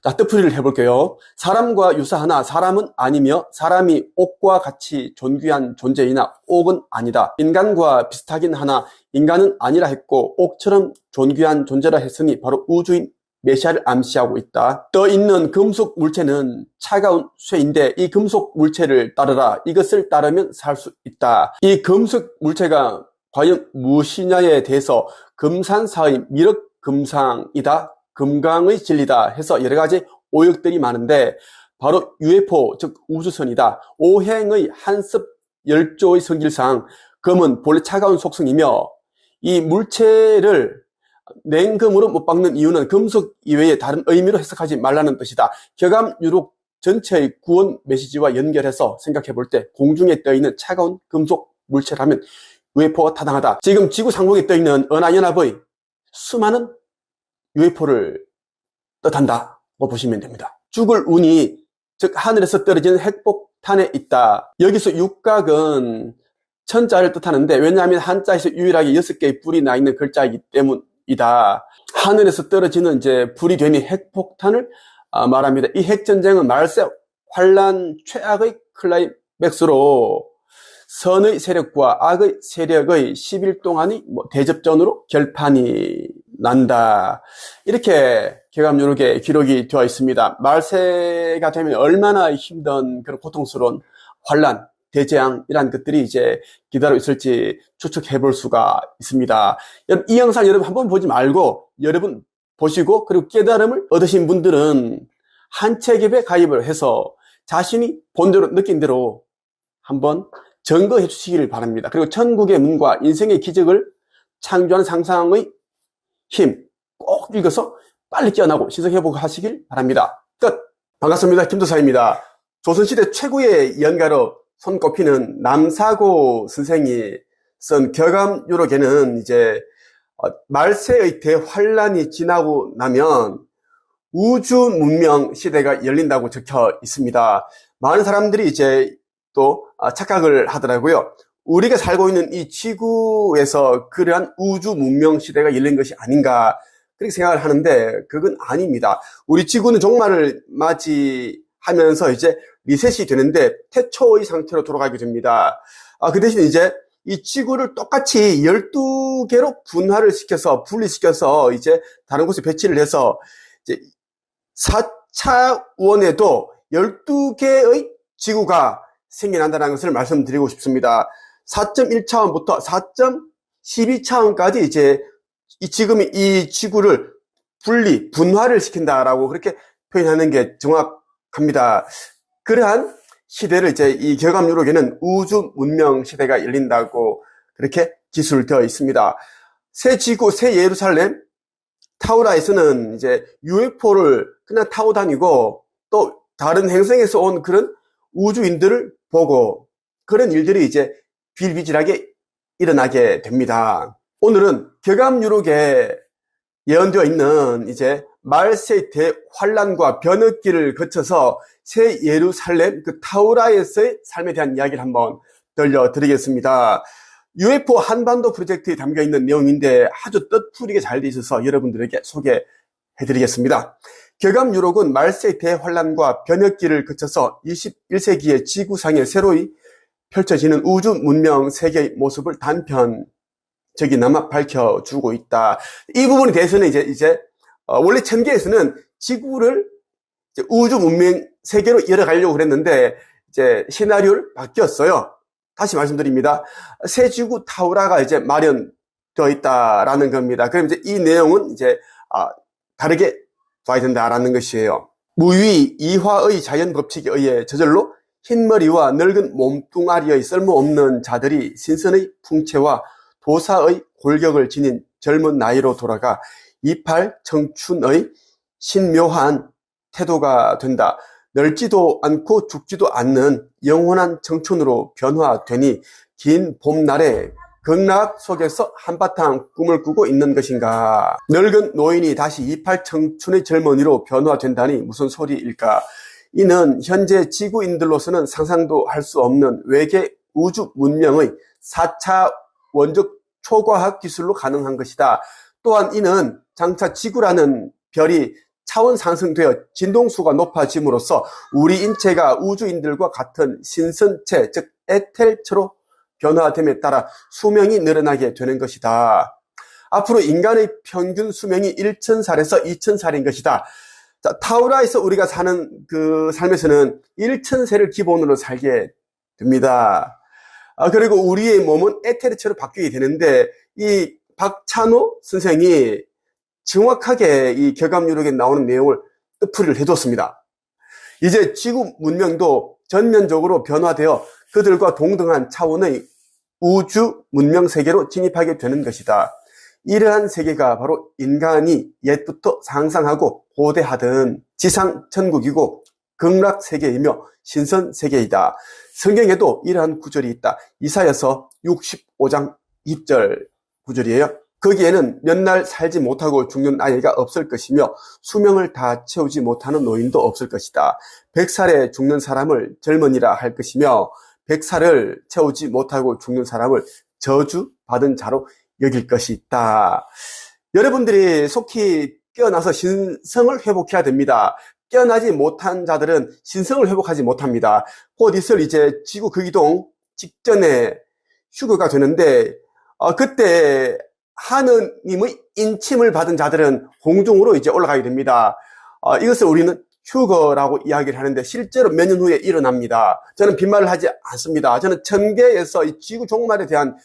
Speaker 1: 자, 뜻풀이를 해볼게요. 사람과 유사하나 사람은 아니며 사람이 옥과 같이 존귀한 존재이나 옥은 아니다. 인간과 비슷하긴 하나 인간은 아니라 했고 옥처럼 존귀한 존재라 했으니 바로 우주인 메시아를 암시하고 있다. 떠 있는 금속 물체는 차가운 쇠인데 이 금속 물체를 따르라. 이것을 따르면 살 수 있다. 이 금속 물체가 과연 무엇이냐에 대해서 금산사의 미륵금상이다, 금강의 진리다 해서 여러 가지 오역들이 많은데 바로 UFO 즉 우주선이다. 오행의 한습 열조의 성질상 금은 본래 차가운 속성이며 이 물체를 냉금으로 못 박는 이유는 금속 이외에 다른 의미로 해석하지 말라는 뜻이다. 격암유록 전체의 구원 메시지와 연결해서 생각해 볼 때 공중에 떠있는 차가운 금속 물체라면 UFO가 타당하다. 지금 지구 상공에 떠있는 은하연합의 수많은 UFO를 뜻한다고 보시면 됩니다. 죽을 운이 즉 하늘에서 떨어지는 핵폭탄에 있다. 여기서 육각은 천자를 뜻하는데 왜냐하면 한자에서 유일하게 6개의 뿔이 나 있는 글자이기 때문이다. 하늘에서 떨어지는 이제 불이 되니 핵폭탄을 말합니다. 이 핵전쟁은 말세 환란 최악의 클라이맥스로 선의 세력과 악의 세력의 10일 동안이 대접전으로 결판이 난다. 이렇게 격암유록에 기록이 되어 있습니다. 말세가 되면 얼마나 힘든 그런 고통스러운 환란, 대재앙이란 것들이 이제 기다리고 있을지 추측해 볼 수가 있습니다. 여러분, 이 영상 여러분 한번 보지 말고 여러분 보시고 그리고 깨달음을 얻으신 분들은 한 책에 가입을 해서 자신이 본대로 느낀 대로 한번 증거해 주시기를 바랍니다. 그리고 천국의 문과 인생의 기적을 창조하는 상상의 힘 꼭 읽어서 빨리 깨어나고 신성회복 하시길 바랍니다. 끝! 반갑습니다. 김도사입니다. 조선시대 최고의 연가로 손꼽히는 남사고 선생이 쓴 격암유록에는 이제 말세의 대환란이 지나고 나면 우주 문명 시대가 열린다고 적혀 있습니다. 많은 사람들이 이제 또 착각을 하더라고요. 우리가 살고 있는 이 지구에서 그러한 우주 문명 시대가 열린 것이 아닌가 그렇게 생각을 하는데 그건 아닙니다. 우리 지구는 종말을 맞이하면서 이제 리셋이 되는데 태초의 상태로 돌아가게 됩니다. 그 대신 이제 이 지구를 똑같이 12개로 분리시켜서 이제 다른 곳에 배치를 해서 이제 4차원에도 12개의 지구가 생겨난다는 것을 말씀드리고 싶습니다. 4.1차원부터 4.12차원까지 이제 지금 이 지구를 분화를 시킨다라고 그렇게 표현하는 게 정확합니다. 그러한 시대를 이제 이 격암유록에는 우주 문명 시대가 열린다고 그렇게 기술되어 있습니다. 새 지구, 새 예루살렘, 타우라에서는 이제 UFO를 그냥 타고 다니고 또 다른 행성에서 온 그런 우주인들을 보고 그런 일들이 이제 비일비재하게 일어나게 됩니다. 오늘은 격암유록에 예언되어 있는 이제 말세의 대환란과 변혁기를 거쳐서 새 예루살렘 그 타우라에서의 삶에 대한 이야기를 한번 들려드리겠습니다. UFO 한반도 프로젝트에 담겨있는 내용인데 아주 뜻풀이게 잘 돼 있어서 여러분들에게 소개해드리겠습니다. 격암유록은 말세의 대환란과 변혁기를 거쳐서 21세기의 지구상에 새로이 펼쳐지는 우주 문명 세계의 모습을 단편적이나마 밝혀주고 있다. 이 부분에 대해서는 이제 원래 천계에서는 지구를 이제 우주 문명 세계로 열어가려고 그랬는데 이제 시나리오를 바뀌었어요. 다시 말씀드립니다. 새 지구 타우라가 이제 마련되어 있다라는 겁니다. 그럼 이제 이 내용은 이제 다르게 봐야 된다라는 것이에요. 무위 이화의 자연 법칙에 의해 저절로 흰머리와 늙은 몸뚱아리의 쓸모없는 자들이 신선의 풍채와 도사의 골격을 지닌 젊은 나이로 돌아가 이팔 청춘의 신묘한 태도가 된다. 늙지도 않고 죽지도 않는 영원한 청춘으로 변화되니 긴 봄날에 극락 속에서 한바탕 꿈을 꾸고 있는 것인가. 늙은 노인이 다시 이팔 청춘의 젊은이로 변화된다니 무슨 소리일까. 이는 현재 지구인들로서는 상상도 할 수 없는 외계 우주 문명의 4차 원적 초과학 기술로 가능한 것이다. 또한 이는 장차 지구라는 별이 차원 상승되어 진동수가 높아짐으로써 우리 인체가 우주인들과 같은 신선체, 즉 에텔체로 변화됨에 따라 수명이 늘어나게 되는 것이다. 앞으로 인간의 평균 수명이 1000살에서 2000살인 것이다. 자, 타우라에서 우리가 사는 그 삶에서는 1000세를 기본으로 살게 됩니다. 그리고 우리의 몸은 에테르체로 바뀌게 되는데 이 박찬호 선생이 정확하게 이 격암유록에 나오는 내용을 뜻풀이를 해줬습니다. 이제 지구 문명도 전면적으로 변화되어 그들과 동등한 차원의 우주 문명 세계로 진입하게 되는 것이다. 이러한 세계가 바로 인간이 옛부터 상상하고 고대하던 지상 천국이고 극락 세계이며 신선 세계이다. 성경에도 이러한 구절이 있다. 이사야서 65장 2절 구절이에요. 거기에는 몇 날 살지 못하고 죽는 아이가 없을 것이며 수명을 다 채우지 못하는 노인도 없을 것이다. 100살에 죽는 사람을 젊은이라 할 것이며 100살을 채우지 못하고 죽는 사람을 저주받은 자로 여길 것이 있다. 여러분들이 속히 깨어나서 신성을 회복해야 됩니다. 깨어나지 못한 자들은 신성을 회복하지 못합니다. 곧 있을 이제 지구 극이동 직전에 휴거가 되는데 그때 하느님의 인침을 받은 자들은 공중으로 이제 올라가게 됩니다. 이것을 우리는 휴거라고 이야기를 하는데 실제로 몇 년 후에 일어납니다. 저는 빈말을 하지 않습니다. 저는 천계에서 이 지구 종말에 대한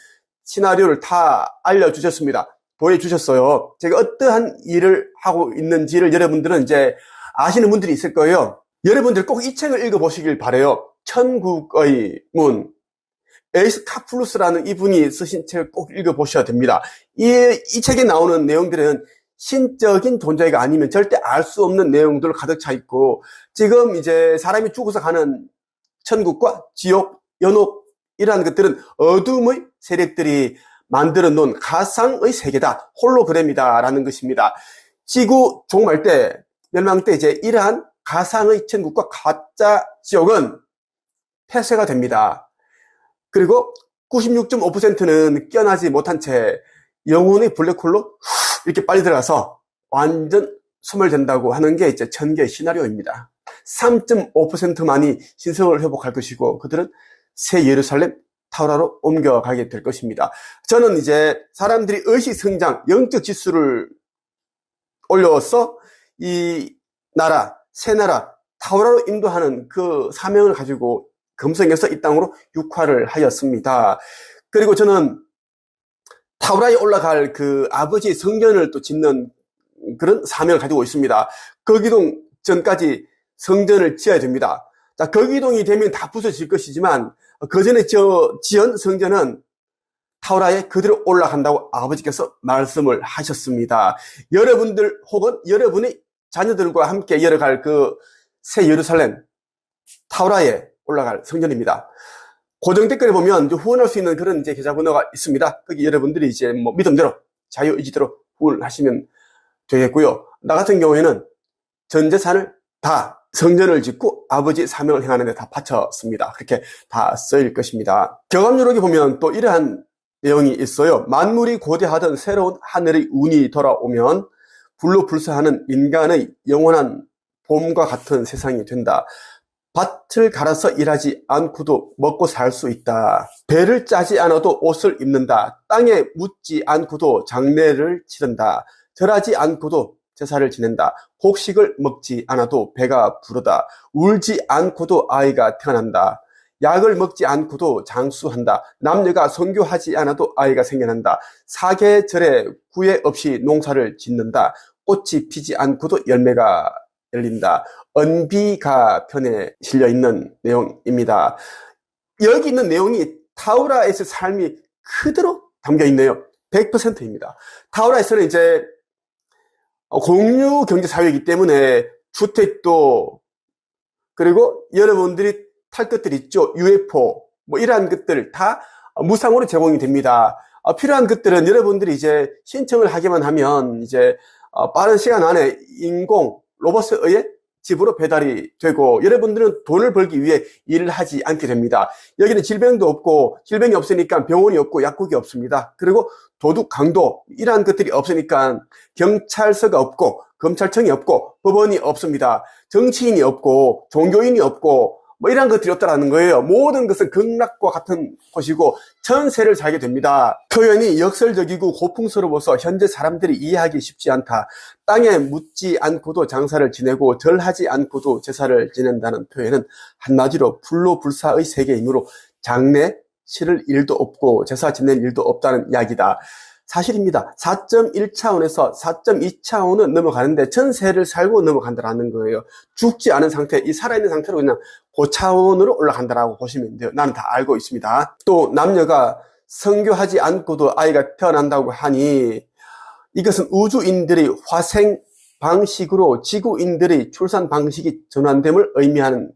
Speaker 1: 시나리오를 다 알려주셨습니다. 보여주셨어요. 제가 어떠한 일을 하고 있는지를 여러분들은 이제 아시는 분들이 있을 거예요. 여러분들 꼭 이 책을 읽어보시길 바라요. 천국의 문. 에이스 카플루스라는 이분이 쓰신 책을 꼭 읽어보셔야 됩니다. 이 책에 나오는 내용들은 신적인 존재가 아니면 절대 알 수 없는 내용들 가득 차 있고, 지금 이제 사람이 죽어서 가는 천국과 지옥, 연옥, 이러한 것들은 어둠의 세력들이 만들어 놓은 가상의 세계다, 홀로그램이다 라는 것입니다. 지구 종말 때, 멸망 때 이제 이러한 가상의 천국과 가짜 지옥은 폐쇄가 됩니다. 그리고 96.5%는 깨어나지 못한 채 영혼의 블랙홀로 이렇게 빨리 들어가서 완전 소멸된다고 하는 게 이제 천개의 시나리오입니다. 3.5%만이 신성을 회복할 것이고, 그들은 새 예루살렘 타우라로 옮겨가게 될 것입니다. 저는 이제 사람들이 의식 성장, 영적 지수를 올려서 이 나라, 새 나라 타우라로 인도하는 그 사명을 가지고 금성에서 이 땅으로 육화를 하였습니다. 그리고 저는 타우라에 올라갈 그 아버지의 성전을 또 짓는 그런 사명을 가지고 있습니다. 거기동 전까지 성전을 지어야 됩니다. 자, 거기동이 되면 다 부서질 것이지만 그 전에 지은 성전은 타우라에 그대로 올라간다고 아버지께서 말씀을 하셨습니다. 여러분들 혹은 여러분의 자녀들과 함께 열어갈 그 새 예루살렘 타우라에 올라갈 성전입니다. 고정 댓글에 보면 후원할 수 있는 그런 이제 계좌번호가 있습니다. 거기 여러분들이 이제 뭐 믿음대로 자유의지대로 후원하시면 되겠고요. 나 같은 경우에는 전 재산을 다 성전을 짓고 아버지 사명을 행하는 데 다 바쳤습니다. 그렇게 다 쓰일 것입니다. 경암유록에 보면 또 이러한 내용이 있어요. 만물이 고대하던 새로운 하늘의 운이 돌아오면 불로 불사하는 인간의 영원한 봄과 같은 세상이 된다. 밭을 갈아서 일하지 않고도 먹고 살 수 있다. 배를 짜지 않아도 옷을 입는다. 땅에 묻지 않고도 장례를 치른다. 절하지 않고도 제사를 지낸다. 곡식을 먹지 않아도 배가 부르다. 울지 않고도 아이가 태어난다. 약을 먹지 않고도 장수한다. 남녀가 성교하지 않아도 아이가 생겨난다. 사계절에 구애 없이 농사를 짓는다. 꽃이 피지 않고도 열매가 열린다. 언비가 편에 실려 있는 내용입니다. 여기 있는 내용이 타우라에서 삶이 그대로 담겨 있네요. 100%입니다. 타우라에서는 이제 공유 경제 사회이기 때문에 주택도, 그리고 여러분들이 탈 것들 있죠. UFO, 뭐 이러한 것들 다 무상으로 제공이 됩니다. 필요한 것들은 여러분들이 이제 신청을 하기만 하면 이제 빠른 시간 안에 인공 로봇에 의해 집으로 배달이 되고, 여러분들은 돈을 벌기 위해 일을 하지 않게 됩니다. 여기는 질병도 없고, 질병이 없으니까 병원이 없고 약국이 없습니다. 그리고 도둑, 강도 이러한 것들이 없으니까 경찰서가 없고 검찰청이 없고 법원이 없습니다. 정치인이 없고 종교인이 없고 뭐 이런 것들이 없다라는 거예요. 모든 것은 극락과 같은 곳이고 전세를 살게 됩니다. 표현이 역설적이고 고풍스러워서 현재 사람들이 이해하기 쉽지 않다. 땅에 묻지 않고도 장사를 지내고 절하지 않고도 제사를 지낸다는 표현은 한마디로 불로불사의 세계이므로 장례 치를 일도 없고 제사 지낼 일도 없다는 이야기다. 사실입니다. 4.1차원에서 4.2차원은 넘어가는데 전세를 살고 넘어간다는 거예요. 죽지 않은 상태, 이 살아있는 상태로 그냥 고차원으로 올라간다라고 보시면 돼요. 나는 다 알고 있습니다. 또 남녀가 성교하지 않고도 아이가 태어난다고 하니 이것은 우주인들의 화생 방식으로 지구인들의 출산 방식이 전환됨을 의미하는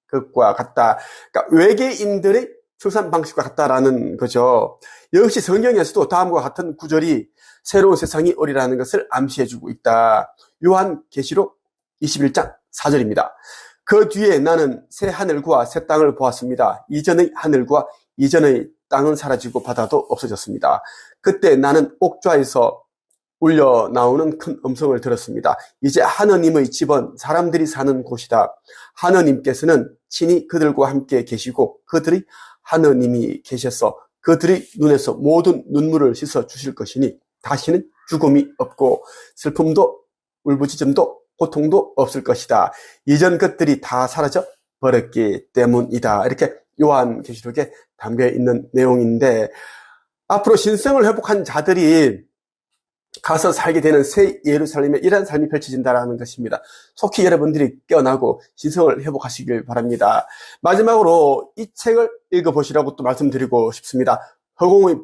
Speaker 1: 것과 같다. 그러니까 외계인들의 출산 방식과 같다라는 거죠. 역시 성경에서도 다음과 같은 구절이 새로운 세상이 오리라는 것을 암시해주고 있다. 요한계시록 21장 4절입니다. 그 뒤에 나는 새 하늘과 새 땅을 보았습니다. 이전의 하늘과 이전의 땅은 사라지고 바다도 없어졌습니다. 그때 나는 옥좌에서 울려 나오는 큰 음성을 들었습니다. 이제 하느님의 집은 사람들이 사는 곳이다. 하느님께서는 친히 그들과 함께 계시고 그들이 하느님이 계셔서 그들의 눈에서 모든 눈물을 씻어 주실 것이니 다시는 죽음이 없고 슬픔도 울부짖음도 고통도 없을 것이다. 이전 것들이 다 사라져 버렸기 때문이다. 이렇게 요한계시록에 담겨 있는 내용인데, 앞으로 신성을 회복한 자들이 가서 살게 되는 새 예루살렘에 이러한 삶이 펼쳐진다는 것입니다. 속히 여러분들이 깨어나고 신성을 회복하시길 바랍니다. 마지막으로 이 책을 읽어보시라고 또 말씀드리고 싶습니다. 허공의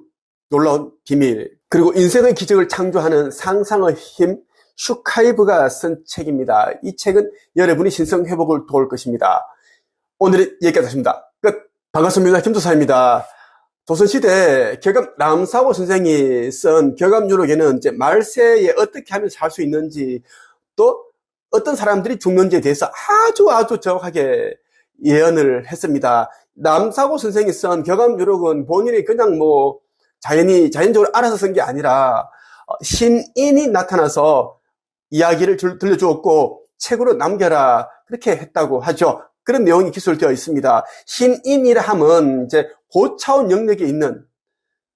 Speaker 1: 놀라운 비밀. 그리고 인생의 기적을 창조하는 상상의 힘, 슈카이브가 쓴 책입니다. 이 책은 여러분이 신성회복을 도울 것입니다. 오늘은 여기까지 하십니다. 끝. 반갑습니다. 김도사입니다. 조선시대 격암 남사고 선생이 쓴 격암유록에는 이제 말세에 어떻게 하면 살 수 있는지, 또 어떤 사람들이 죽는지에 대해서 아주 정확하게 예언을 했습니다. 남사고 선생이 쓴 격암유록은 본인이 그냥 자연적으로 알아서 쓴 게 아니라 신인이 나타나서 이야기를 들려주었고 책으로 남겨라 그렇게 했다고 하죠. 그런 내용이 기술되어 있습니다. 신인이라 하면 이제 고차원 영역에 있는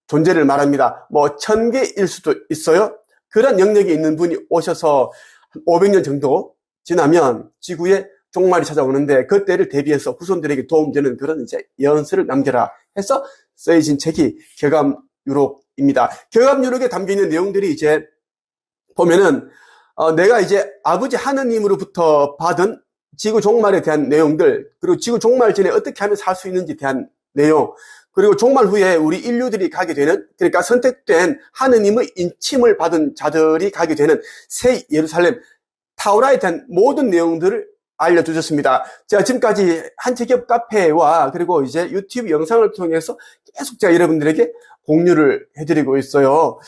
Speaker 1: 존재를 말합니다. 1000개일 수도 있어요. 그런 영역에 있는 분이 오셔서 500년 정도 지나면 지구에 종말이 찾아오는데 그때를 대비해서 후손들에게 도움되는 그런 이제 예언서를 남겨라 해서 쓰여진 책이 격암유록입니다. 격암유록에 담겨있는 내용들이 이제 보면은 내가 이제 아버지 하느님으로부터 받은 지구 종말에 대한 내용들, 그리고 지구 종말 전에 어떻게 하면 살 수 있는지에 대한 내용, 그리고 종말 후에 우리 인류들이 가게 되는, 그러니까 선택된 하느님의 인침을 받은 자들이 가게 되는 새 예루살렘, 타우라에 대한 모든 내용들을 알려주셨습니다. 제가 지금까지 한채기업 카페와 그리고 이제 유튜브 영상을 통해서 계속 제가 여러분들에게 공유를 해드리고 있어요.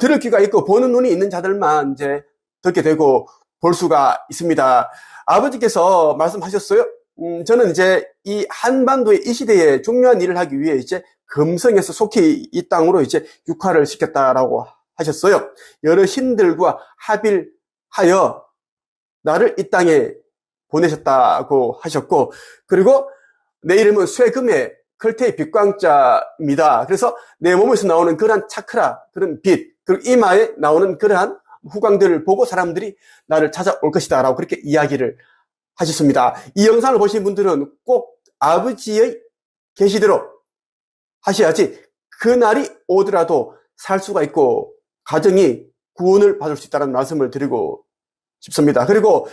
Speaker 1: 들을 귀가 있고 보는 눈이 있는 자들만 이제 듣게 되고 볼 수가 있습니다. 아버지께서 말씀하셨어요. 저는 이제 이 한반도의 이 시대에 중요한 일을 하기 위해 이제 금성에서 속히 이 땅으로 이제 육화를 시켰다라고 하셨어요. 여러 신들과 합일하여 나를 이 땅에 보내셨다고 하셨고, 그리고 내 이름은 쇠금의 클테의 빛광자입니다. 그래서 내 몸에서 나오는 그러한 차크라, 그런 빛, 그리고 이마에 나오는 그러한 후광들을 보고 사람들이 나를 찾아올 것이다 라고 그렇게 이야기를 하셨습니다. 이 영상을 보신 분들은 꼭 아버지의 계시대로 하셔야지 그날이 오더라도 살 수가 있고 가정이 구원을 받을 수 있다는 말씀을 드리고 싶습니다. 그리고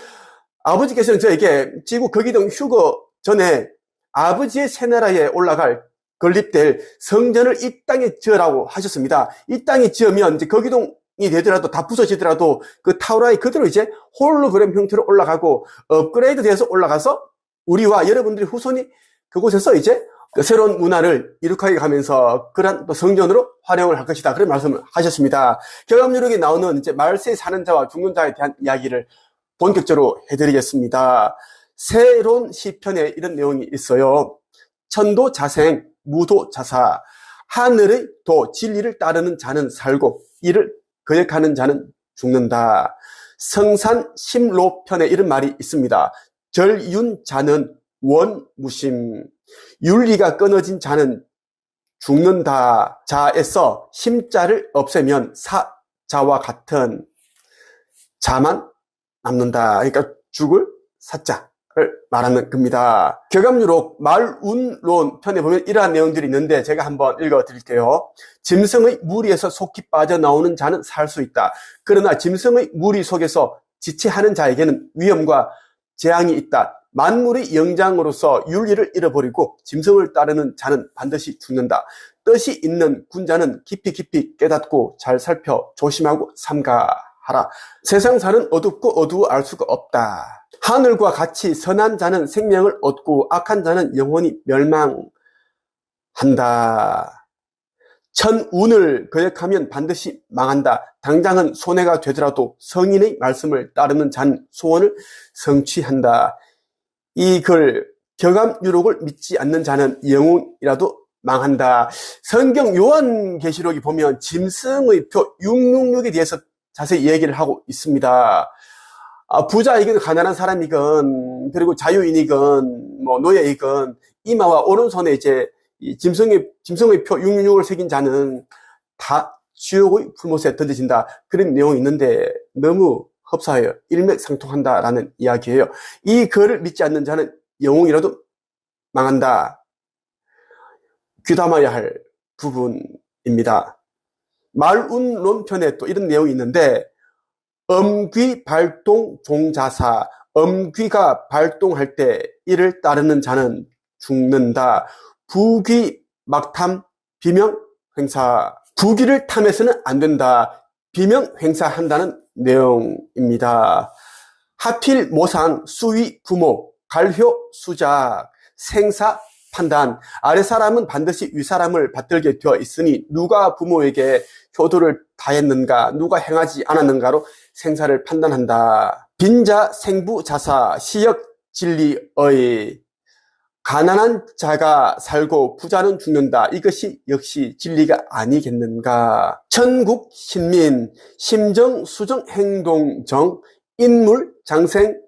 Speaker 1: 아버지께서는 저에게 지구 거기동 휴거 전에 아버지의 새나라에 올라갈 건립될 성전을 이 땅에 지으라고 하셨습니다. 이 땅에 지으면 이제 거기동 이 되더라도 다 부서지더라도 그 타우라에 그대로 이제 홀로그램 형태로 올라가고 업그레이드 돼서 올라가서 우리와 여러분들의 후손이 그곳에서 이제 그 새로운 문화를 이룩하게 가면서 그런 또 성전으로 활용을 할 것이다. 그런 말씀을 하셨습니다. 격암유록에 나오는 이제 말세에 사는 자와 죽는 자에 대한 이야기를 본격적으로 해드리겠습니다. 새로운 시편에 이런 내용이 있어요. 천도 자생, 무도 자사. 하늘의 도, 진리를 따르는 자는 살고 이를 거역하는 자는 죽는다. 성산 심로편에 이런 말이 있습니다. 절윤자는 원무심. 윤리가 끊어진 자는 죽는다. 자에서 심자를 없애면 사자와 같은 자만 남는다. 그러니까 죽을 사자를 말하는 겁니다. 격암유록 말운론 편에 보면 이러한 내용들이 있는데 제가 한번 읽어드릴게요. 짐승의 무리에서 속히 빠져나오는 자는 살 수 있다. 그러나 짐승의 무리 속에서 지체하는 자에게는 위험과 재앙이 있다. 만물의 영장으로서 윤리를 잃어버리고 짐승을 따르는 자는 반드시 죽는다. 뜻이 있는 군자는 깊이 깨닫고 잘 살펴 조심하고 삼가하라. 세상 사는 어둡고 어두워 알 수가 없다. 하늘과 같이 선한 자는 생명을 얻고 악한 자는 영원히 멸망한다. 천운을 거역하면 반드시 망한다. 당장은 손해가 되더라도 성인의 말씀을 따르는 자는 소원을 성취한다. 이 글 격암유록을 믿지 않는 자는 영웅이라도 망한다. 성경 요한계시록이 보면 짐승의 표 666에 대해서 자세히 얘기를 하고 있습니다. 부자이건 가난한 사람이건 그리고 자유인이건 노예이건 이마와 오른손에 이제 이 짐승의 표 666을 새긴 자는 다 지옥의 풀못에 던져진다. 그런 내용이 있는데 너무 흡사해요. 일맥상통한다라는 이야기예요. 이 글을 믿지 않는 자는 영웅이라도 망한다. 귀담아야 할 부분입니다. 말운론편에 또 이런 내용이 있는데 엄귀 발동 종자사. 엄귀가 발동할 때 이를 따르는 자는 죽는다. 부귀 막탐 비명 행사. 부귀를 탐해서는 안 된다. 비명 횡사한다는 내용입니다. 하필 모상, 수위, 부모, 갈효, 수작, 생사, 판단. 아래 사람은 반드시 위 사람을 받들게 되어 있으니 누가 부모에게 효도를 다했는가, 누가 행하지 않았는가로 생사를 판단한다. 빈자, 생부, 자사, 시역, 진리의. 가난한 자가 살고 부자는 죽는다. 이것이 역시 진리가 아니겠는가. 천국, 신민, 심정, 수정, 행동, 정, 인물, 장생,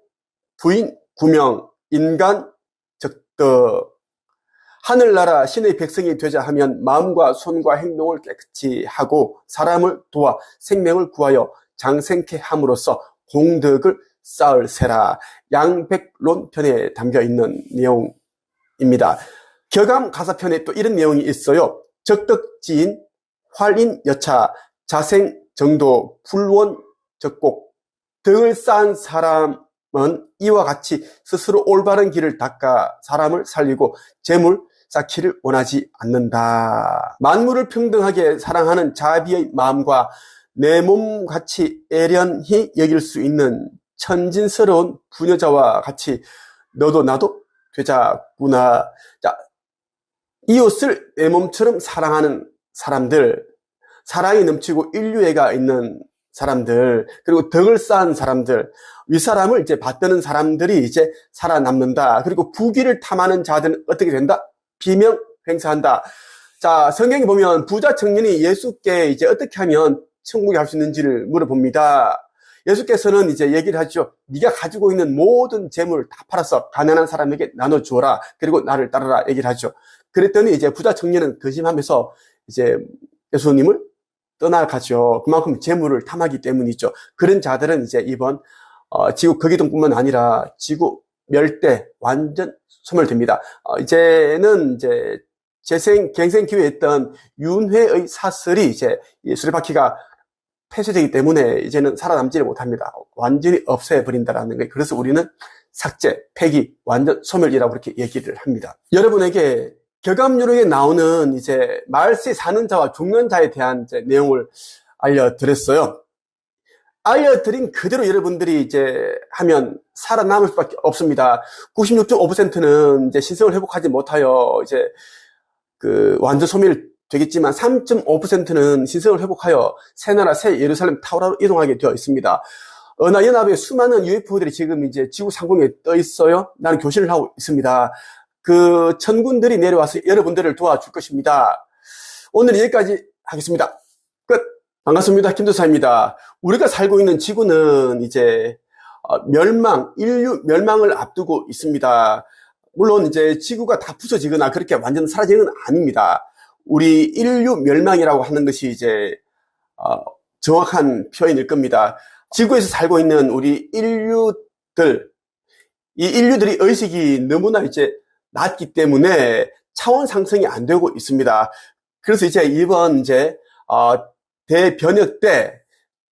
Speaker 1: 부인, 구명, 인간, 적덕. 하늘나라 신의 백성이 되자 하면 마음과 손과 행동을 깨끗이 하고 사람을 도와 생명을 구하여 장생케 함으로써 공덕을 쌓을세라. 양백론편에 담겨있는 내용입니다. 격암 가사편에 또 이런 내용이 있어요. 적덕지인, 활인여차, 자생정도, 불원적곡. 덕을 쌓은 사람은 이와 같이 스스로 올바른 길을 닦아 사람을 살리고 재물 쌓기를 원하지 않는다. 만물을 평등하게 사랑하는 자비의 마음과 내 몸같이 애련히 여길 수 있는 천진스러운 부녀자와 같이 너도 나도 되자꾸나. 자, 이웃을 내 몸처럼 사랑하는 사람들, 사랑이 넘치고 인류애가 있는 사람들, 그리고 덕을 쌓은 사람들, 윗사람을 이제 받드는 사람들이 이제 살아남는다. 그리고 부귀를 탐하는 자들은 어떻게 된다? 비명 횡사한다. 자, 성경에 보면 부자 청년이 예수께 이제 어떻게 하면 천국에 갈 수 있는지를 물어봅니다. 예수께서는 이제 얘기를 하죠. 네가 가지고 있는 모든 재물을 다 팔아서 가난한 사람에게 나눠주어라. 그리고 나를 따르라. 얘기를 하죠. 그랬더니 이제 부자 청년은 근심하면서 이제 예수님을 떠나가죠. 그만큼 재물을 탐하기 때문이죠. 그런 자들은 이제 이번 지구 거기동뿐만 아니라 지구 멸대 완전 소멸됩니다. 이제는 이제 갱생 기회에 있던 윤회의 사슬이 이제 수레바퀴가 폐쇄되기 때문에 이제는 살아남지를 못합니다. 완전히 없애버린다라는 거예요. 그래서 우리는 삭제, 폐기, 완전 소멸이라고 그렇게 얘기를 합니다. 여러분에게 격암유록에 나오는 이제 말세 사는 자와 죽는 자에 대한 이제 내용을 알려드렸어요. 알려드린 그대로 여러분들이 이제 하면 살아남을 수밖에 없습니다. 96.5%는 이제 신성을 회복하지 못하여 이제 완전 소멸 되겠지만 3.5%는 신성을 회복하여 새 나라 새 예루살렘 타워로 이동하게 되어 있습니다. 은하연합의 수많은 UFO들이 지금 이제 지구 상공에 떠 있어요. 나는 교신을 하고 있습니다. 그 천군들이 내려와서 여러분들을 도와줄 것입니다. 오늘은 여기까지 하겠습니다. 끝. 반갑습니다. 김도사입니다. 우리가 살고 있는 지구는 이제 인류 멸망을 앞두고 있습니다. 물론 이제 지구가 다 부서지거나 그렇게 완전 사라지는 건 아닙니다. 우리 인류 멸망이라고 하는 것이 이제 정확한 표현일 겁니다. 지구에서 살고 있는 우리 인류들, 이 인류들이 의식이 너무나 이제 낮기 때문에 차원 상승이 안 되고 있습니다. 그래서 이제 이번 이제 대변혁 때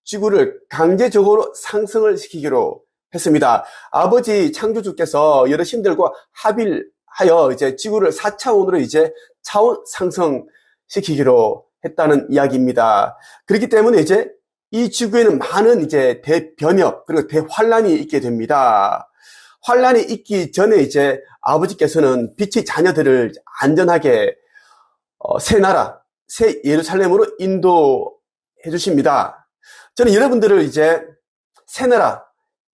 Speaker 1: 지구를 강제적으로 상승을 시키기로 했습니다. 아버지 창조주께서 여러 신들과 합의를 하여 이제 지구를 4차원으로 이제 차원 상승시키기로 했다는 이야기입니다. 그렇기 때문에 이제 이 지구에는 많은 이제 대변혁 그리고 대환란이 있게 됩니다. 환란이 있기 전에 이제 아버지께서는 빛의 자녀들을 안전하게 새 나라, 새 예루살렘으로 인도해 주십니다. 저는 여러분들을 이제 새 나라,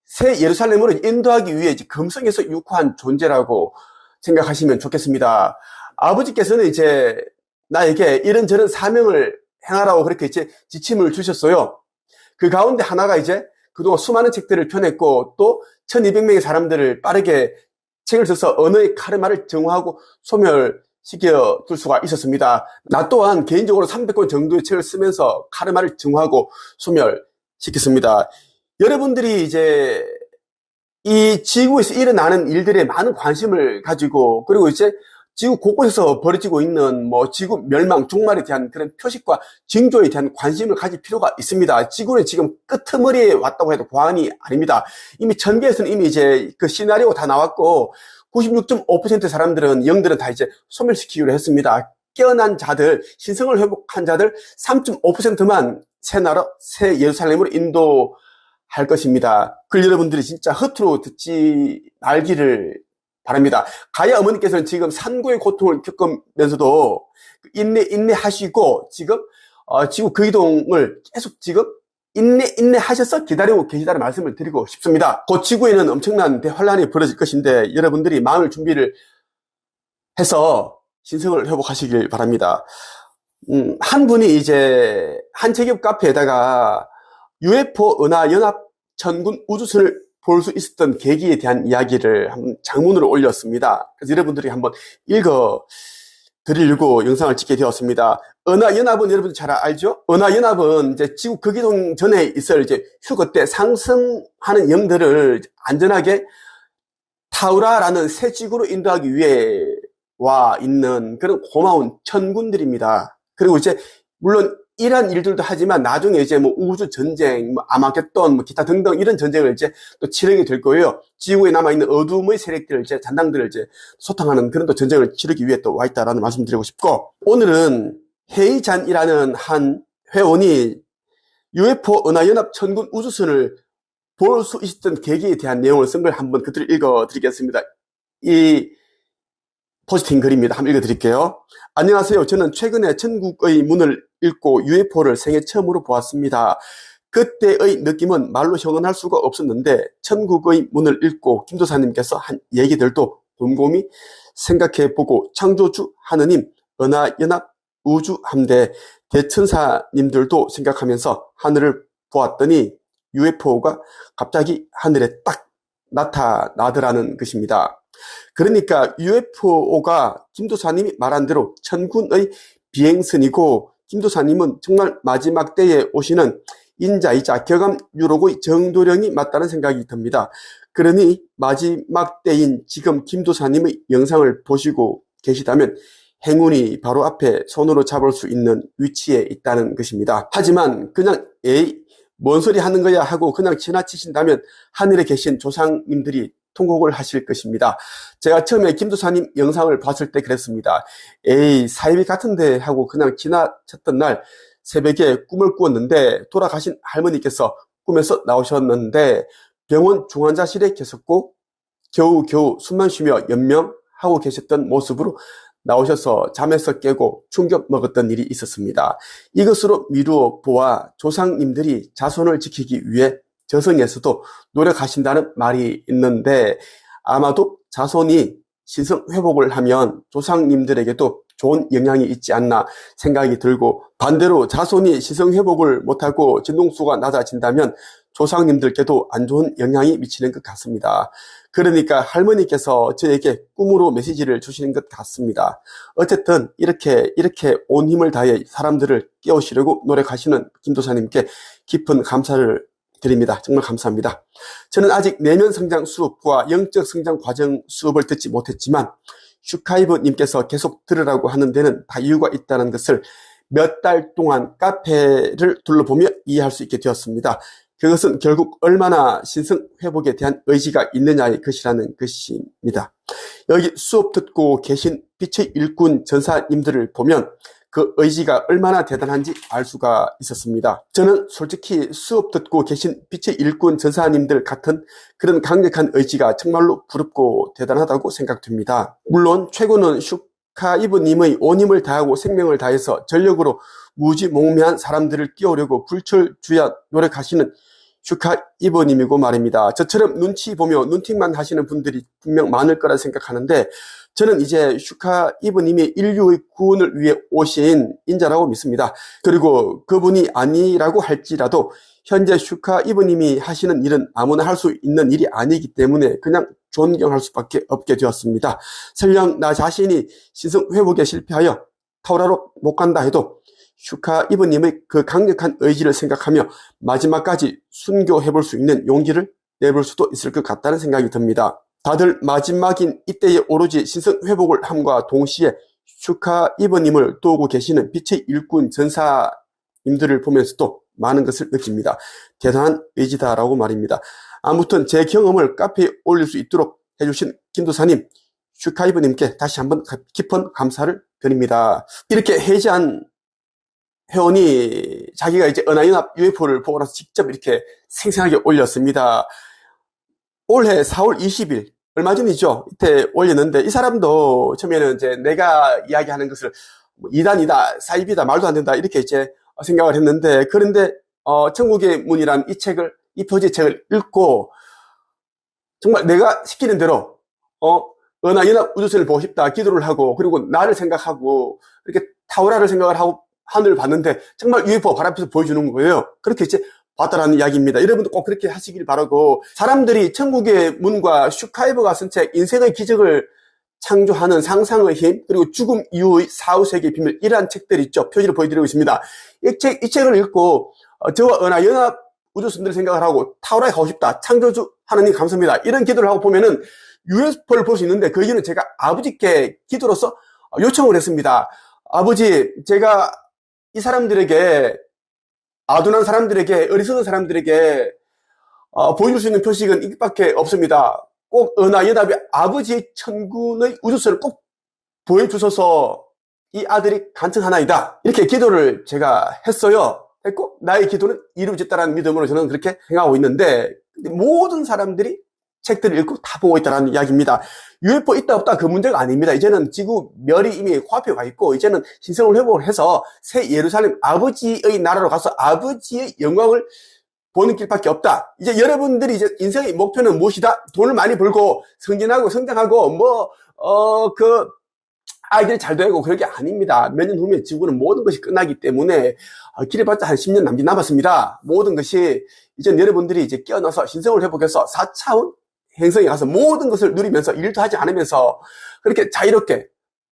Speaker 1: 새 예루살렘으로 인도하기 위해 이제 금성에서 육화한 존재라고 생각하시면 좋겠습니다. 아버지께서는 이제 나에게 이런저런 사명을 행하라고 그렇게 이제 지침을 주셨어요. 그 가운데 하나가 이제 그동안 수많은 책들을 펴냈고 또 1200명의 사람들을 빠르게 책을 써서 언어의 카르마를 정화하고 소멸시켜 둘 수가 있었습니다. 나 또한 개인적으로 300권 정도의 책을 쓰면서 카르마를 정화하고 소멸시켰습니다. 여러분들이 이제 이 지구에서 일어나는 일들에 많은 관심을 가지고 그리고 이제 지구 곳곳에서 벌어지고 있는 지구 멸망, 종말에 대한 그런 표식과 징조에 대한 관심을 가질 필요가 있습니다. 지구는 지금 끄트머리에 왔다고 해도 과언이 아닙니다. 이미 전개에서는 이미 이제 그 시나리오가 다 나왔고 96.5%의 사람들은 영들은 다 이제 소멸시키기로 했습니다. 깨어난 자들, 신성을 회복한 자들 3.5%만 새 예루살렘으로 인도할 것입니다. 그걸 여러분들이 진짜 허투루 듣지 말기를 바랍니다. 가야 어머니께서는 지금 산고의 고통을 겪으면서도 인내하시고 지금 지구 그 이동을 계속 지금 인내하셔서 기다리고 계시다는 말씀을 드리고 싶습니다. 곧 지구에는 엄청난 대환란이 벌어질 것인데 여러분들이 마음을 준비를 해서 신성을 회복하시길 바랍니다. 한 분이 이제 한 체육 카페에다가 UFO 은하연합 천군 우주선을 볼 수 있었던 계기에 대한 이야기를 한번 장문으로 올렸습니다. 그래서 여러분들이 한번 읽어 드리려고 영상을 찍게 되었습니다. 은하연합은 여러분 잘 알죠? 은하연합은 이제 지구 극이동 전에 있을 이제 휴거 때 상승하는 영들을 안전하게 타우라라는 새 지구로 인도하기 위해 와 있는 그런 고마운 천군들입니다. 그리고 이제 물론 이러한 일들도 하지만 나중에 이제 뭐 우주 전쟁, 뭐 아마겟돈, 뭐 기타 등등 이런 전쟁을 이제 또 치르게 될 거예요. 지구에 남아있는 어둠의 세력들을 이제 잔당들을 이제 소탕하는 그런 또 전쟁을 치르기 위해 또 와 있다라는 말씀 드리고 싶고, 오늘은 헤이잔이라는 한 회원이 UFO 은하연합 천군 우주선을 볼 수 있었던 계기에 대한 내용을 쓴 걸 한번 그대로 읽어 드리겠습니다. 이 포스팅 글입니다. 한번 읽어드릴게요. 안녕하세요. 저는 최근에 천국의 문을 읽고 UFO를 생애 처음으로 보았습니다. 그때의 느낌은 말로 형언할 수가 없었는데 천국의 문을 읽고 김도사님께서 한 얘기들도 곰곰이 생각해보고 창조주 하느님, 은하연합 우주함대 대천사님들도 생각하면서 하늘을 보았더니 UFO가 갑자기 하늘에 딱 나타나더라는 것입니다. 그러니까 UFO가 김도사님이 말한 대로 천군의 비행선이고 김도사님은 정말 마지막 때에 오시는 인자이자 격암 유록의 정도령이 맞다는 생각이 듭니다. 그러니 마지막 때인 지금 김도사님의 영상을 보시고 계시다면 행운이 바로 앞에 손으로 잡을 수 있는 위치에 있다는 것입니다. 하지만 그냥 뭔 소리 하는 거야 하고 그냥 지나치신다면 하늘에 계신 조상님들이 통곡을 하실 것입니다. 제가 처음에 김도사님 영상을 봤을 때 그랬습니다. 사이비 같은데 하고 그냥 지나쳤던 날 새벽에 꿈을 꾸었는데 돌아가신 할머니께서 꿈에서 나오셨는데 병원 중환자실에 계셨고 겨우겨우 숨만 쉬며 연명하고 계셨던 모습으로 나오셔서 잠에서 깨고 충격 먹었던 일이 있었습니다. 이것으로 미루어 보아 조상님들이 자손을 지키기 위해 저승에서도 노력하신다는 말이 있는데 아마도 자손이 신성 회복을 하면 조상님들에게도 좋은 영향이 있지 않나 생각이 들고, 반대로 자손이 신성 회복을 못하고 진동수가 낮아진다면 조상님들께도 안 좋은 영향이 미치는 것 같습니다. 그러니까 할머니께서 저에게 꿈으로 메시지를 주시는 것 같습니다. 어쨌든 이렇게 온 힘을 다해 사람들을 깨우시려고 노력하시는 김도사님께 깊은 감사를 드립니다. 정말 감사합니다. 저는 아직 내면 성장 수업과 영적 성장 과정 수업을 듣지 못했지만 슈카이브님께서 계속 들으라고 하는 데는 다 이유가 있다는 것을 몇 달 동안 카페를 둘러보며 이해할 수 있게 되었습니다. 그것은 결국 얼마나 신성 회복에 대한 의지가 있느냐의 것이라는 것입니다. 여기 수업 듣고 계신 빛의 일꾼 전사님들을 보면 그 의지가 얼마나 대단한지 알 수가 있었습니다. 저는 솔직히 수업 듣고 계신 빛의 일꾼 전사님들 같은 그런 강력한 의지가 정말로 부럽고 대단하다고 생각됩니다. 물론 최고는 슈카이브님의 온 힘을 다하고 생명을 다해서 전력으로 무지몽매한 사람들을 끼우려고 불철주야 노력하시는 슈카이브님이고 말입니다. 저처럼 눈치 보며 눈팅만 하시는 분들이 분명 많을 거라 생각하는데 저는 이제 슈카이브님이 인류의 구원을 위해 오신 인자라고 믿습니다. 그리고 그분이 아니라고 할지라도 현재 슈카이브님이 하시는 일은 아무나 할 수 있는 일이 아니기 때문에 그냥 존경할 수밖에 없게 되었습니다. 설령 나 자신이 신성 회복에 실패하여 타우라로 못 간다 해도 슈카이브님의 그 강력한 의지를 생각하며 마지막까지 순교해볼 수 있는 용기를 내볼 수도 있을 것 같다는 생각이 듭니다. 다들 마지막인 이때에 오로지 신성 회복을 함과 동시에 슈카이브님을 도우고 계시는 빛의 일꾼 전사님들을 보면서도 많은 것을 느낍니다. 대단한 의지다라고 말입니다. 아무튼 제 경험을 카페에 올릴 수 있도록 해주신 김도사님, 슈카이브님께 다시 한번 깊은 감사를 드립니다. 이렇게 해제한 회원이 자기가 이제 은하연합 UFO를 보고 나서 직접 이렇게 생생하게 올렸습니다. 올해 4월 20일, 얼마 전이죠. 이때 올렸는데, 이 사람도 처음에는 이제 내가 이야기하는 것을 이단이다, 사이비다, 말도 안 된다, 이렇게 이제 생각을 했는데, 그런데, 천국의 문이란 이 표지의 책을 읽고, 정말 내가 시키는 대로, 은하연합 우주선을 보고 싶다, 기도를 하고, 그리고 나를 생각하고, 이렇게 타오라를 생각을 하고, 하늘을 봤는데, 정말 UFO 바로 앞에서 보여주는 거예요. 그렇게 이제 봤다라는 이야기입니다. 여러분도 꼭 그렇게 하시길 바라고, 사람들이 천국의 문과 슈카이버가 쓴 책, 인생의 기적을 창조하는 상상의 힘, 그리고 죽음 이후의 사후세계의 비밀, 이러한 책들이 있죠. 표지를 보여드리고 있습니다. 이 책을 읽고, 저와 은하연합 우주선들을 생각을 하고, 타오라에 가고 싶다, 창조주 하나님 감사합니다, 이런 기도를 하고 보면은 UFO를 볼 수 있는데, 그 이유는 제가 아버지께 기도로서 요청을 했습니다. 아버지, 제가 이 사람들에게, 아둔한 사람들에게, 어리석은 사람들에게 보여줄 수 있는 표식은 이밖에 없습니다. 꼭 은하연합의 아버지의 천군의 우주선을 꼭 보여주셔서 이 아들이 간청하나이다, 이렇게 기도를 제가 했고, 나의 기도는 이루어졌다는 믿음으로 저는 그렇게 생각하고 있는데, 모든 사람들이 책들을 읽고 다 보고 있다는 이야기입니다. UFO 있다 없다 그 문제가 아닙니다. 이제는 지구 멸이 이미 코앞에 와 있고, 이제는 신성을 회복을 해서 새 예루살렘 아버지의 나라로 가서 아버지의 영광을 보는 길밖에 없다. 이제 여러분들이 이제 인생의 목표는 무엇이다? 돈을 많이 벌고 승진하고 성장하고 아이들이 잘 되고 그런 게 아닙니다. 몇 년 후면 지구는 모든 것이 끝나기 때문에 길어봤자 한 10년 남짓 남았습니다. 모든 것이 이제 여러분들이 이제 깨어나서 신성을 회복해서 4차원 행성에 가서 모든 것을 누리면서 일도 하지 않으면서 그렇게 자유롭게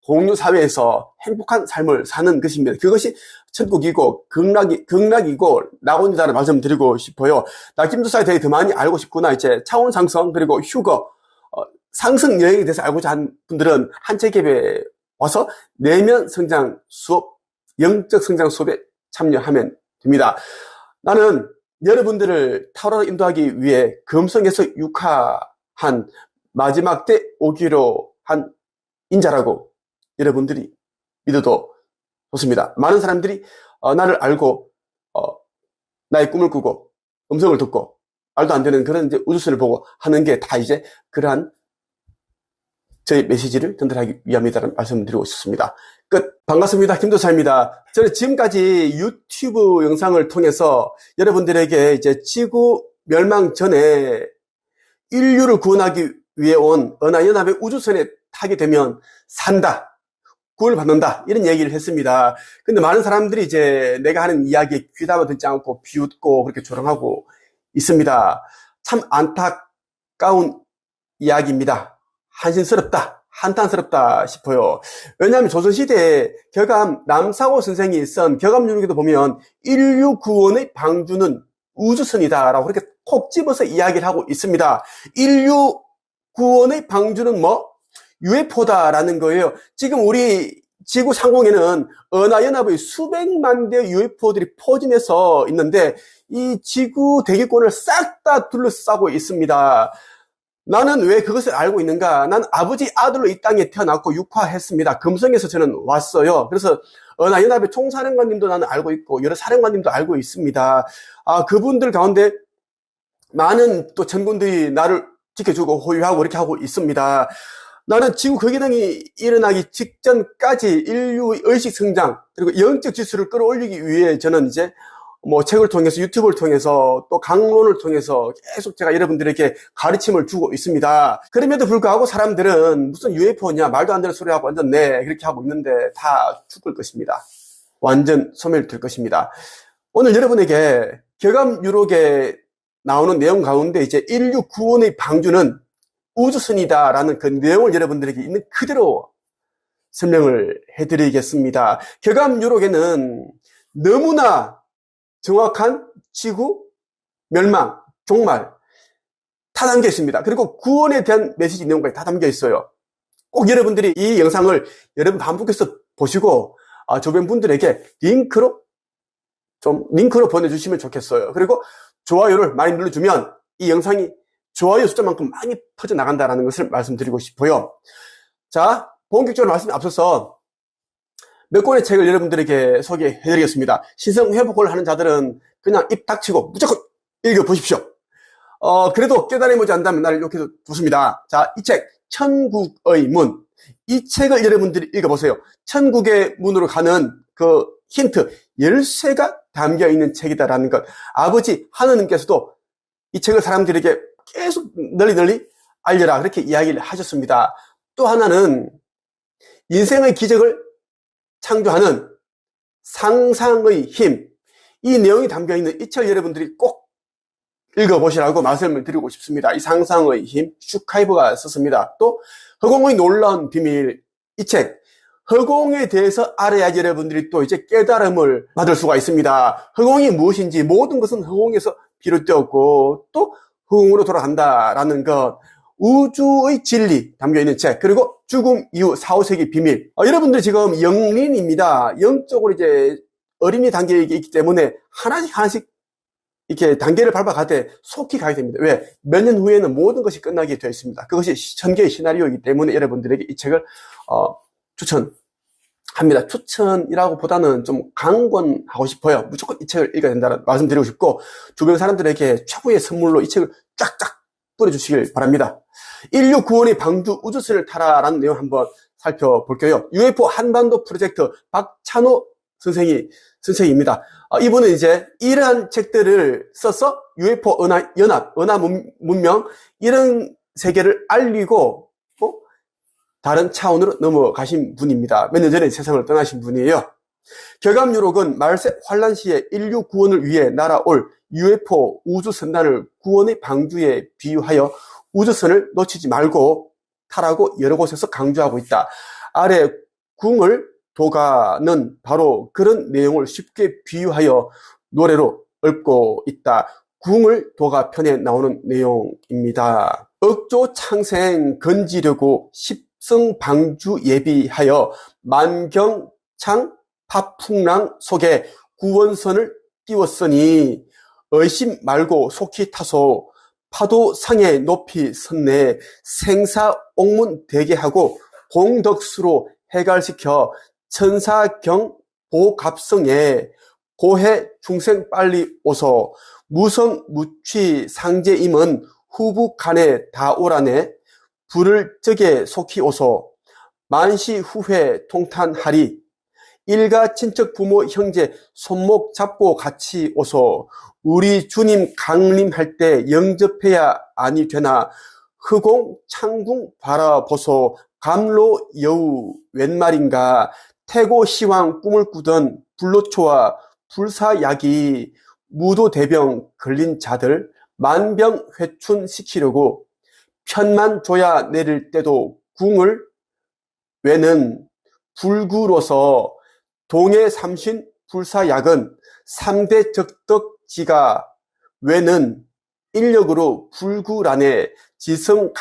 Speaker 1: 공유 사회에서 행복한 삶을 사는 것입니다. 그것이 천국이고 극락이고 낙원이다라는 말씀 드리고 싶어요. 나 김도사에 대해 더 많이 알고 싶구나, 이제 차원 상승 그리고 휴거, 상승 여행에 대해서 알고자 하는 분들은 한책협에 와서 내면 성장 수업, 영적 성장 수업에 참여하면 됩니다. 나는 여러분들을 타오라로 인도하기 위해 금성에서 육화한 마지막 때 오기로 한 인자라고 여러분들이 믿어도 좋습니다. 많은 사람들이 나를 알고 나의 꿈을 꾸고 음성을 듣고 말도 안 되는 그런 이제 우주선을 보고 하는 게 다 이제 그러한 저희 메시지를 전달하기 위함이다라는 말씀을 드리고 싶습니다. 끝. 반갑습니다. 김도사입니다. 저는 지금까지 유튜브 영상을 통해서 여러분들에게 이제 지구 멸망 전에 인류를 구원하기 위해 온 은하연합의 우주선에 타게 되면 산다, 구원을 받는다, 이런 얘기를 했습니다. 근데 많은 사람들이 이제 내가 하는 이야기에 귀담아 듣지 않고 비웃고 그렇게 조롱하고 있습니다. 참 안타까운 이야기입니다. 한심스럽다, 한탄스럽다 싶어요. 왜냐하면 조선시대에 격암 남사고 선생이 쓴 격암유로기도 보면 인류 구원의 방주는 우주선이다 라고 그렇게 콕 집어서 이야기를 하고 있습니다. 인류 구원의 방주는 UFO다라는 거예요. 지금 우리 지구 상공에는 은하연합의 수백만 대의 UFO들이 포진해서 있는데 이 지구 대기권을 싹 다 둘러싸고 있습니다. 나는 왜 그것을 알고 있는가? 난 아버지 아들로 이 땅에 태어났고 육화했습니다. 금성에서 저는 왔어요. 그래서 은하연합의 총사령관님도 나는 알고 있고 여러 사령관님도 알고 있습니다. 그분들 가운데 많은 또 전군들이 나를 지켜주고 호위하고 이렇게 하고 있습니다. 나는 지구 거기등이 일어나기 직전까지 인류의 의식 성장 그리고 영적 지수를 끌어올리기 위해 저는 이제 책을 통해서 유튜브를 통해서 또 강론을 통해서 계속 제가 여러분들에게 가르침을 주고 있습니다. 그럼에도 불구하고 사람들은 무슨 UFO냐 말도 안 되는 소리하고 완전 그렇게 하고 있는데 다 죽을 것입니다. 완전 소멸될 것입니다. 오늘 여러분에게 격암유록에 나오는 내용 가운데 이제 인류 구원의 방주는 우주선이다라는 그 내용을 여러분들에게 있는 그대로 설명을 해드리겠습니다. 격암유록에는 너무나 정확한 지구 멸망, 종말 다 담겨 있습니다. 그리고 구원에 대한 메시지 내용까지 다 담겨 있어요. 꼭 여러분들이 이 영상을 여러분 반복해서 보시고 주변 분들에게 링크로 보내주시면 좋겠어요. 그리고 좋아요를 많이 눌러주면 이 영상이 좋아요 숫자만큼 많이 퍼져나간다는 것을 말씀드리고 싶어요. 자, 본격적으로 말씀에 앞서서 몇 권의 책을 여러분들에게 소개해드리겠습니다. 신성회복을 하는 자들은 그냥 입 닥치고 무조건 읽어보십시오. 그래도 깨달음이 안다면 나를 욕해도 좋습니다. 자, 이 책, 천국의 문. 이 책을 여러분들이 읽어보세요. 천국의 문으로 가는 그 힌트, 열쇠가 담겨있는 책이다라는 것. 아버지 하느님께서도 이 책을 사람들에게 계속 널리 알려라. 그렇게 이야기를 하셨습니다. 또 하나는 인생의 기적을 창조하는 상상의 힘. 이 내용이 담겨있는 이 책 여러분들이 꼭 읽어보시라고 말씀을 드리고 싶습니다. 이 상상의 힘, 슈카이브가 썼습니다. 또 허공의 놀라운 비밀, 이 책. 허공에 대해서 알아야지 여러분들이 또 이제 깨달음을 받을 수가 있습니다. 허공이 무엇인지, 모든 것은 허공에서 비롯되었고 또 허공으로 돌아간다라는 것, 우주의 진리 담겨있는 책, 그리고 죽음 이후 4, 5세기 비밀. 여러분들 지금 영린입니다. 영적으로 이제 어린이 단계에 있기 때문에 하나씩 이렇게 단계를 밟아가되 속히 가야 됩니다. 왜? 몇 년 후에는 모든 것이 끝나게 되어 있습니다. 그것이 천개의 시나리오이기 때문에 여러분들에게 이 책을 추천합니다. 추천이라고 보다는 좀 강권하고 싶어요. 무조건 이 책을 읽어야 된다는 말씀드리고 싶고, 주변 사람들에게 최고의 선물로 이 책을 쫙쫙 뿌려주시길 바랍니다. 인류 구원의 방주 우주선을 타라라는 내용 한번 살펴볼게요. UFO 한반도 프로젝트 박찬호 선생입니다. 이분은 이제 이러한 책들을 써서 UFO 연합, 문명, 이런 세계를 알리고 다른 차원으로 넘어가신 분입니다. 몇 년 전에 세상을 떠나신 분이에요. 결감유록은 말세 환란 시에 인류 구원을 위해 날아올 UFO 우주선단을 구원의 방주에 비유하여 우주선을 놓치지 말고 타라고 여러 곳에서 강조하고 있다. 아래 궁을 도가는 바로 그런 내용을 쉽게 비유하여 노래로 읊고 있다. 궁을 도가 편에 나오는 내용입니다. 억조 창생 건지려고 십성 방주 예비하여 만경창 파풍랑 속에 구원선을 띄웠으니 의심 말고 속히 타소. 파도 상에 높이 섰네. 생사옥문 대계하고 공덕수로 해갈시켜 천사경 보갑성에 고해 중생 빨리 오소. 무성 무취 상제임은 후북간에 다 오라네. 불을 적에 속히 오소. 만시 후회 통탄하리. 일가 친척 부모 형제 손목 잡고 같이 오소. 우리 주님 강림할 때 영접해야 아니 되나. 흑공 창궁 바라보소. 감로 여우 웬 말인가. 태고 시황 꿈을 꾸던 불로초와 불사약이 무도대병 걸린 자들 만병회춘 시키려고 편만 줘야 내릴 때도 궁을 외는 불구로서 동해 삼신 불사약은 3대 적덕지가 외는 인력으로 불구란에 지성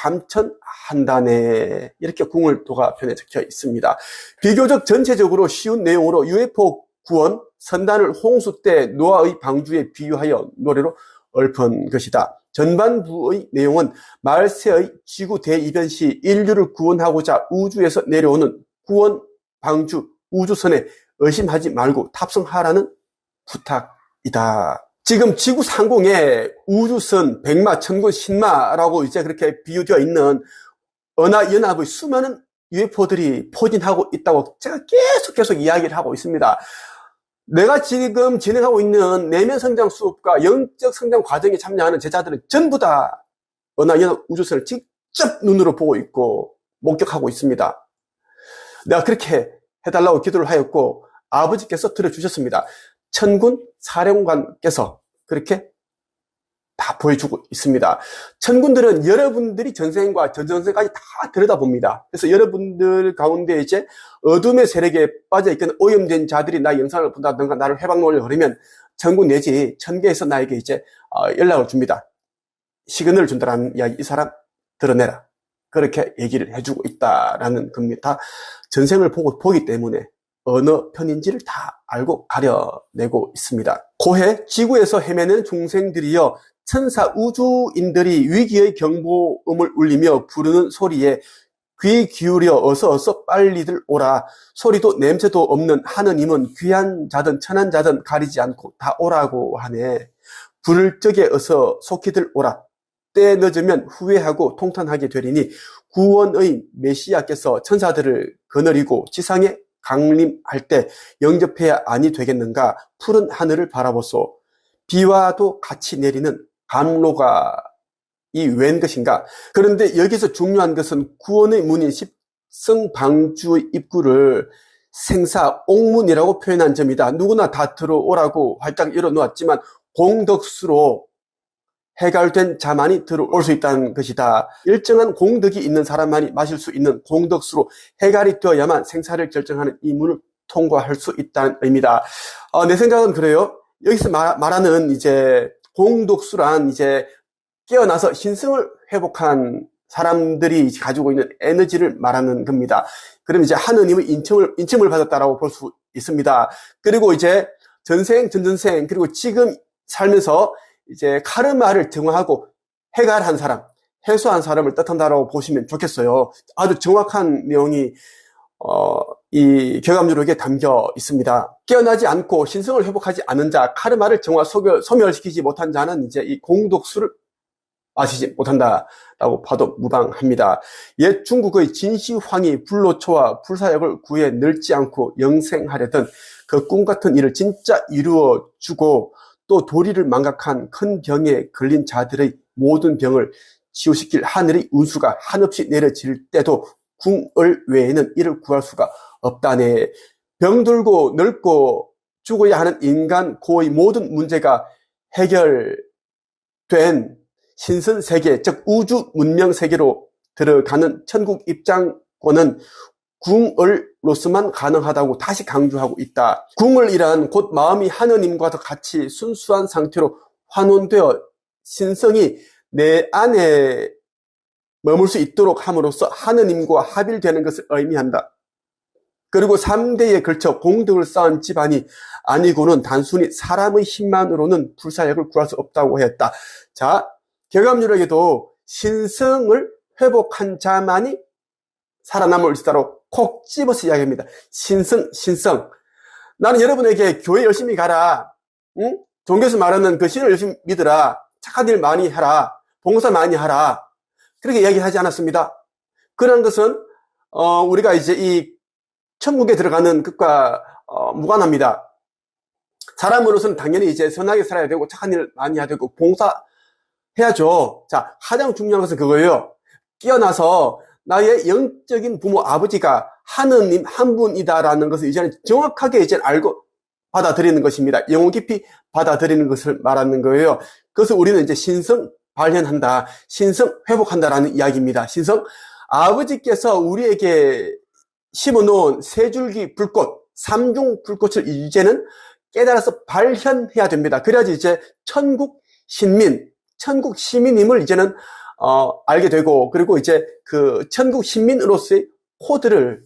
Speaker 1: 감천한다네. 이렇게 궁을도가 편에 적혀 있습니다. 비교적 전체적으로 쉬운 내용으로 UFO 구원 선단을 홍수 때 노아의 방주에 비유하여 노래로 읊은 것이다. 전반부의 내용은 말세의 지구 대이변 시 인류를 구원하고자 우주에서 내려오는 구원 방주 우주선에 의심하지 말고 탑승하라는 부탁이다. 지금 지구 상공에 우주선, 백마, 천군, 신마라고 이제 그렇게 비유되어 있는 은하연합의 수많은 UFO들이 포진하고 있다고 제가 계속 이야기를 하고 있습니다. 내가 지금 진행하고 있는 내면 성장 수업과 영적 성장 과정에 참여하는 제자들은 전부 다 은하연합 우주선을 직접 눈으로 보고 있고 목격하고 있습니다. 내가 그렇게 해달라고 기도를 하였고 아버지께서 들어주셨습니다. 천군 사령관께서 그렇게 다 보여주고 있습니다. 천군들은 여러분들이 전생과 전전생까지 다 들여다봅니다. 그래서 여러분들 가운데 이제 어둠의 세력에 빠져있거나 오염된 자들이 나의 영상을 본다든가 나를 해방론을 걸으면 천군 내지 천계에서 나에게 이제 연락을 줍니다. 시그널을 준다라는 이야기, 이 사람 드러내라. 그렇게 얘기를 해주고 있다라는 겁니다. 전생을 보기 때문에 어느 편인지를 다 알고 가려내고 있습니다. 고해 지구에서 헤매는 중생들이여 천사 우주인들이 위기의 경보음을 울리며 부르는 소리에 귀 기울여 어서 빨리들 오라. 소리도 냄새도 없는 하느님은 귀한 자든 천한 자든 가리지 않고 다 오라고 하네. 부를 적에 어서 속히들 오라. 때 늦으면 후회하고 통탄하게 되리니 구원의 메시아께서 천사들을 거느리고 지상에 강림할 때 영접해야 아니 되겠는가. 푸른 하늘을 바라보소. 비와도 같이 내리는 감로가 이 웬 것인가? 그런데 여기서 중요한 것은 구원의 문인 십성방주의 입구를 생사 옥문이라고 표현한 점이다. 누구나 다 들어오라고 활짝 열어놓았지만 공덕수로 해갈된 자만이 들어올 수 있다는 것이다. 일정한 공덕이 있는 사람만이 마실 수 있는 공덕수로 해갈이 되어야만 생사를 결정하는 이 문을 통과할 수 있다는 의미다. 내 생각은 그래요. 여기서 말하는 이제 공덕수란 이제 깨어나서 신성을 회복한 사람들이 가지고 있는 에너지를 말하는 겁니다. 그럼 이제 하느님의 인침을 받았다라고 볼 수 있습니다. 그리고 이제 전생, 전전생, 그리고 지금 살면서 이제 카르마를 정화하고 해갈한 사람, 해소한 사람을 뜻한다라고 보시면 좋겠어요. 아주 정확한 내용이 이 결감유록에 담겨 있습니다. 깨어나지 않고 신성을 회복하지 않은 자, 카르마를 정화, 소멸시키지 못한 자는 이제 이 공덕수를 마시지 못한다라고 봐도 무방합니다. 옛 중국의 진시황이 불로초와 불사역을 구해 늙지 않고 영생하려던 그 꿈같은 일을 진짜 이루어주고 또 도리를 망각한 큰 병에 걸린 자들의 모든 병을 치유시킬 하늘의 운수가 한없이 내려질 때도 궁을 외에는 이를 구할 수가 없다네. 병들고 늙고 죽어야 하는 인간 고의 모든 문제가 해결된 신선세계, 즉 우주 문명세계로 들어가는 천국 입장권은 궁을로서만 가능하다고 다시 강조하고 있다. 궁을이란 곧 마음이 하느님과 같이 순수한 상태로 환원되어 신성이 내 안에 머물 수 있도록 함으로써 하느님과 합일되는 것을 의미한다. 그리고 3대에 걸쳐 공덕을 쌓은 집안이 아니고는 단순히 사람의 힘만으로는 불사역을 구할 수 없다고 했다. 자, 결감유록에도 신성을 회복한 자만이 살아남을 수다로 콕 집어서 이야기합니다. 신성. 나는 여러분에게 교회 열심히 가라. 응? 종교에서 말하는 그 신을 열심히 믿으라. 착한 일 많이 해라. 봉사 많이 하라. 그렇게 이야기하지 않았습니다. 그런 것은 우리가 이제 이 천국에 들어가는 것과 무관합니다. 사람으로서는 당연히 이제 선하게 살아야 되고 착한 일 많이 해야 되고 봉사해야죠. 자, 가장 중요한 것은 그거예요. 깨어나서 나의 영적인 부모 아버지가 하느님 한 분이다라는 것을 이제는 정확하게 이제 알고 받아들이는 것입니다. 영혼 깊이 받아들이는 것을 말하는 거예요. 그래서 우리는 이제 신성 발현한다, 신성 회복한다라는 이야기입니다. 신성, 아버지께서 우리에게 심어놓은 세 줄기 불꽃, 삼중 불꽃을 이제는 깨달아서 발현해야 됩니다. 그래야지 이제 천국 시민임을 이제는 알게 되고, 그리고 이제 그 천국 시민으로서의 코드를,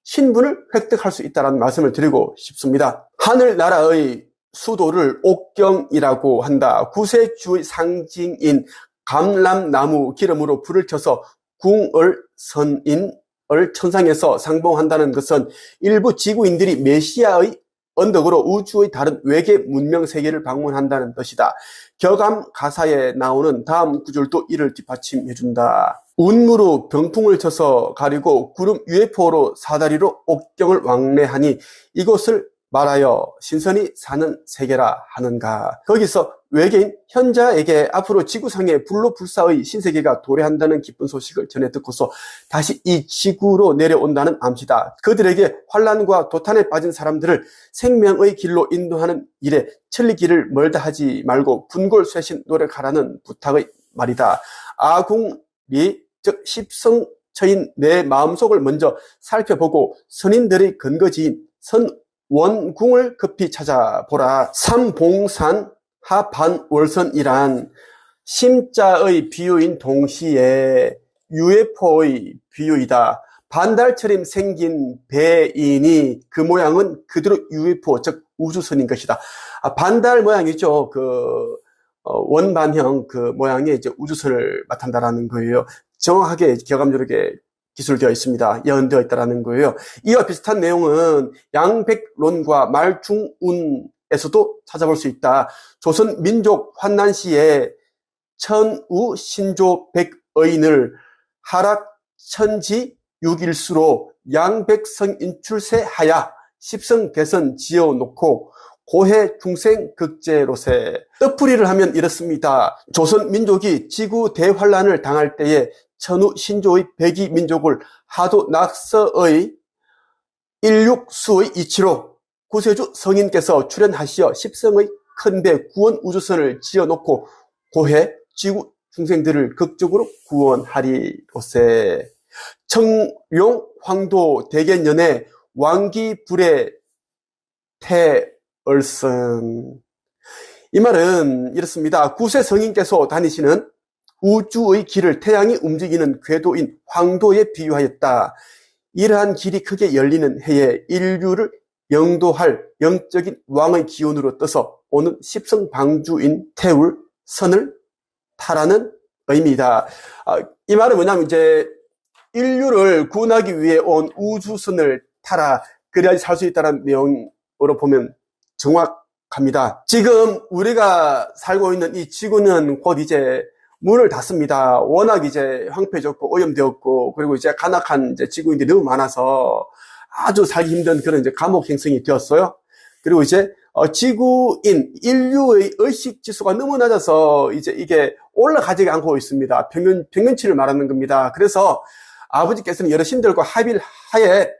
Speaker 1: 신분을 획득할 수 있다는 말씀을 드리고 싶습니다. 하늘나라의 수도를 옥경이라고 한다. 구세주의 상징인 감람나무 기름으로 불을 켜서 궁을 선인을 천상에서 상봉한다는 것은 일부 지구인들이 메시아의 언덕으로 우주의 다른 외계 문명 세계를 방문한다는 뜻이다. 격암 가사에 나오는 다음 구절도 이를 뒷받침해준다. 운무로 병풍을 쳐서 가리고 구름 UFO로 사다리로 옥경을 왕래하니 이곳을 말하여 신선히 사는 세계라 하는가. 거기서 외계인 현자에게 앞으로 지구상에 불로 불사의 신세계가 도래한다는 기쁜 소식을 전해 듣고서 다시 이 지구로 내려온다는 암시다. 그들에게 환난과 도탄에 빠진 사람들을 생명의 길로 인도하는 일에 천리길을 멀다 하지 말고 분골쇄신 노력하라는 부탁의 말이다. 아궁리, 즉 십성처인 내 마음속을 먼저 살펴보고 선인들의 근거지인 원궁을 급히 찾아보라. 삼봉산 하반월선이란 심자의 비유인 동시에 UFO의 비유이다. 반달처럼 생긴 배인이 그 모양은 그대로 UFO, 즉 우주선인 것이다. 반달 모양이죠. 그 원반형 그 모양의 이제 우주선을 나타낸다라는 거예요. 정확하게 격암유록에 기술되어 있습니다. 예언되어 있다는 거예요. 이와 비슷한 내용은 양백론과 말중운에서도 찾아볼 수 있다. 조선 민족 환난 시에 천우 신조 백의인을 하락천지 6일수로 양백성 인출세하야 십성대선 지어놓고 고해 중생 극제로세. 뜻풀이를 하면 이렇습니다. 조선 민족이 지구 대환란을 당할 때에 천우 신조의 백이 민족을 하도 낙서의 일육수의 이치로 구세주 성인께서 출현하시어 십성의 큰배 구원 우주선을 지어놓고 고해 지구 중생들을 극적으로 구원하리로세. 청룡 황도 대견연의 왕기불의 태얼선. 이 말은 이렇습니다. 구세 성인께서 다니시는 우주의 길을 태양이 움직이는 궤도인 황도에 비유하였다. 이러한 길이 크게 열리는 해에 인류를 영도할 영적인 왕의 기운으로 떠서 오는 십성방주인 태울 선을 타라는 의미다. 이 말은 뭐냐면 이제 인류를 구원하기 위해 온 우주선을 타라. 그래야지 살 수 있다는 내용으로 보면 정확합니다. 지금 우리가 살고 있는 이 지구는 곧 이제 문을 닫습니다. 워낙 이제 황폐해졌고 오염되었고 그리고 이제 간악한 이제 지구인들이 너무 많아서 아주 살기 힘든 그런 이제 감옥 행성이 되었어요. 그리고 이제 지구인 인류의 의식 지수가 너무 낮아서 이제 이게 올라가지 않고 있습니다. 평균치를 말하는 겁니다. 그래서 아버지께서는 여러 신들과 합의를 하에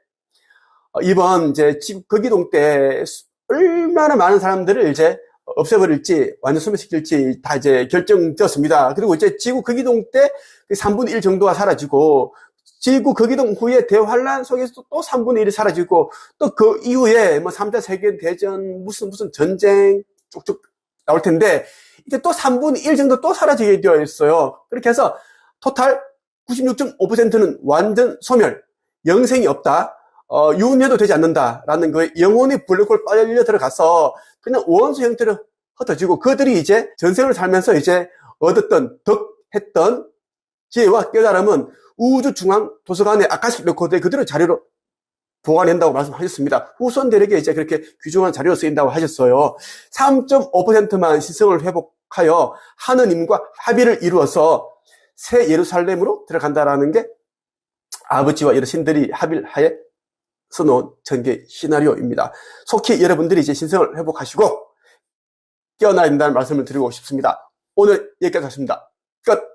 Speaker 1: 이번 이제 지구 거기동 때 얼마나 많은 사람들을 이제 없애버릴지 완전 소멸시킬지 다 이제 결정되었습니다. 그리고 이제 지구 거기동 때 3분의 1 정도가 사라지고 지구 거기동 후에 대환란 속에서도 또 3분의 1이 사라지고 또 그 이후에 뭐 3차 세계대전 무슨 전쟁 쭉쭉 나올 텐데 이제 또 3분의 1 정도 또 사라지게 되어 있어요. 그렇게 해서 토탈 96.5%는 완전 소멸, 영생이 없다. 유인해도 되지 않는다라는 거에 영혼이 블랙홀 빨려 들어가서 그냥 원수 형태로 흩어지고 그들이 이제 전생을 살면서 이제 얻었던 덕했던 지혜와 깨달음은 우주중앙도서관의 아카식 레코드에 그대로 자료로 보관한다고 말씀하셨습니다. 후손들에게 이제 그렇게 귀중한 자료로 쓰인다고 하셨어요. 3.5%만 신성을 회복하여 하느님과 합의를 이루어서 새 예루살렘으로 들어간다라는 게 아버지와 여러 신들이 합의를 하에 써놓은 전개 시나리오입니다. 속히 여러분들이 이제 신성을 회복하시고 깨어나야 된다는 말씀을 드리고 싶습니다. 오늘 여기까지 하겠습니다. 끝!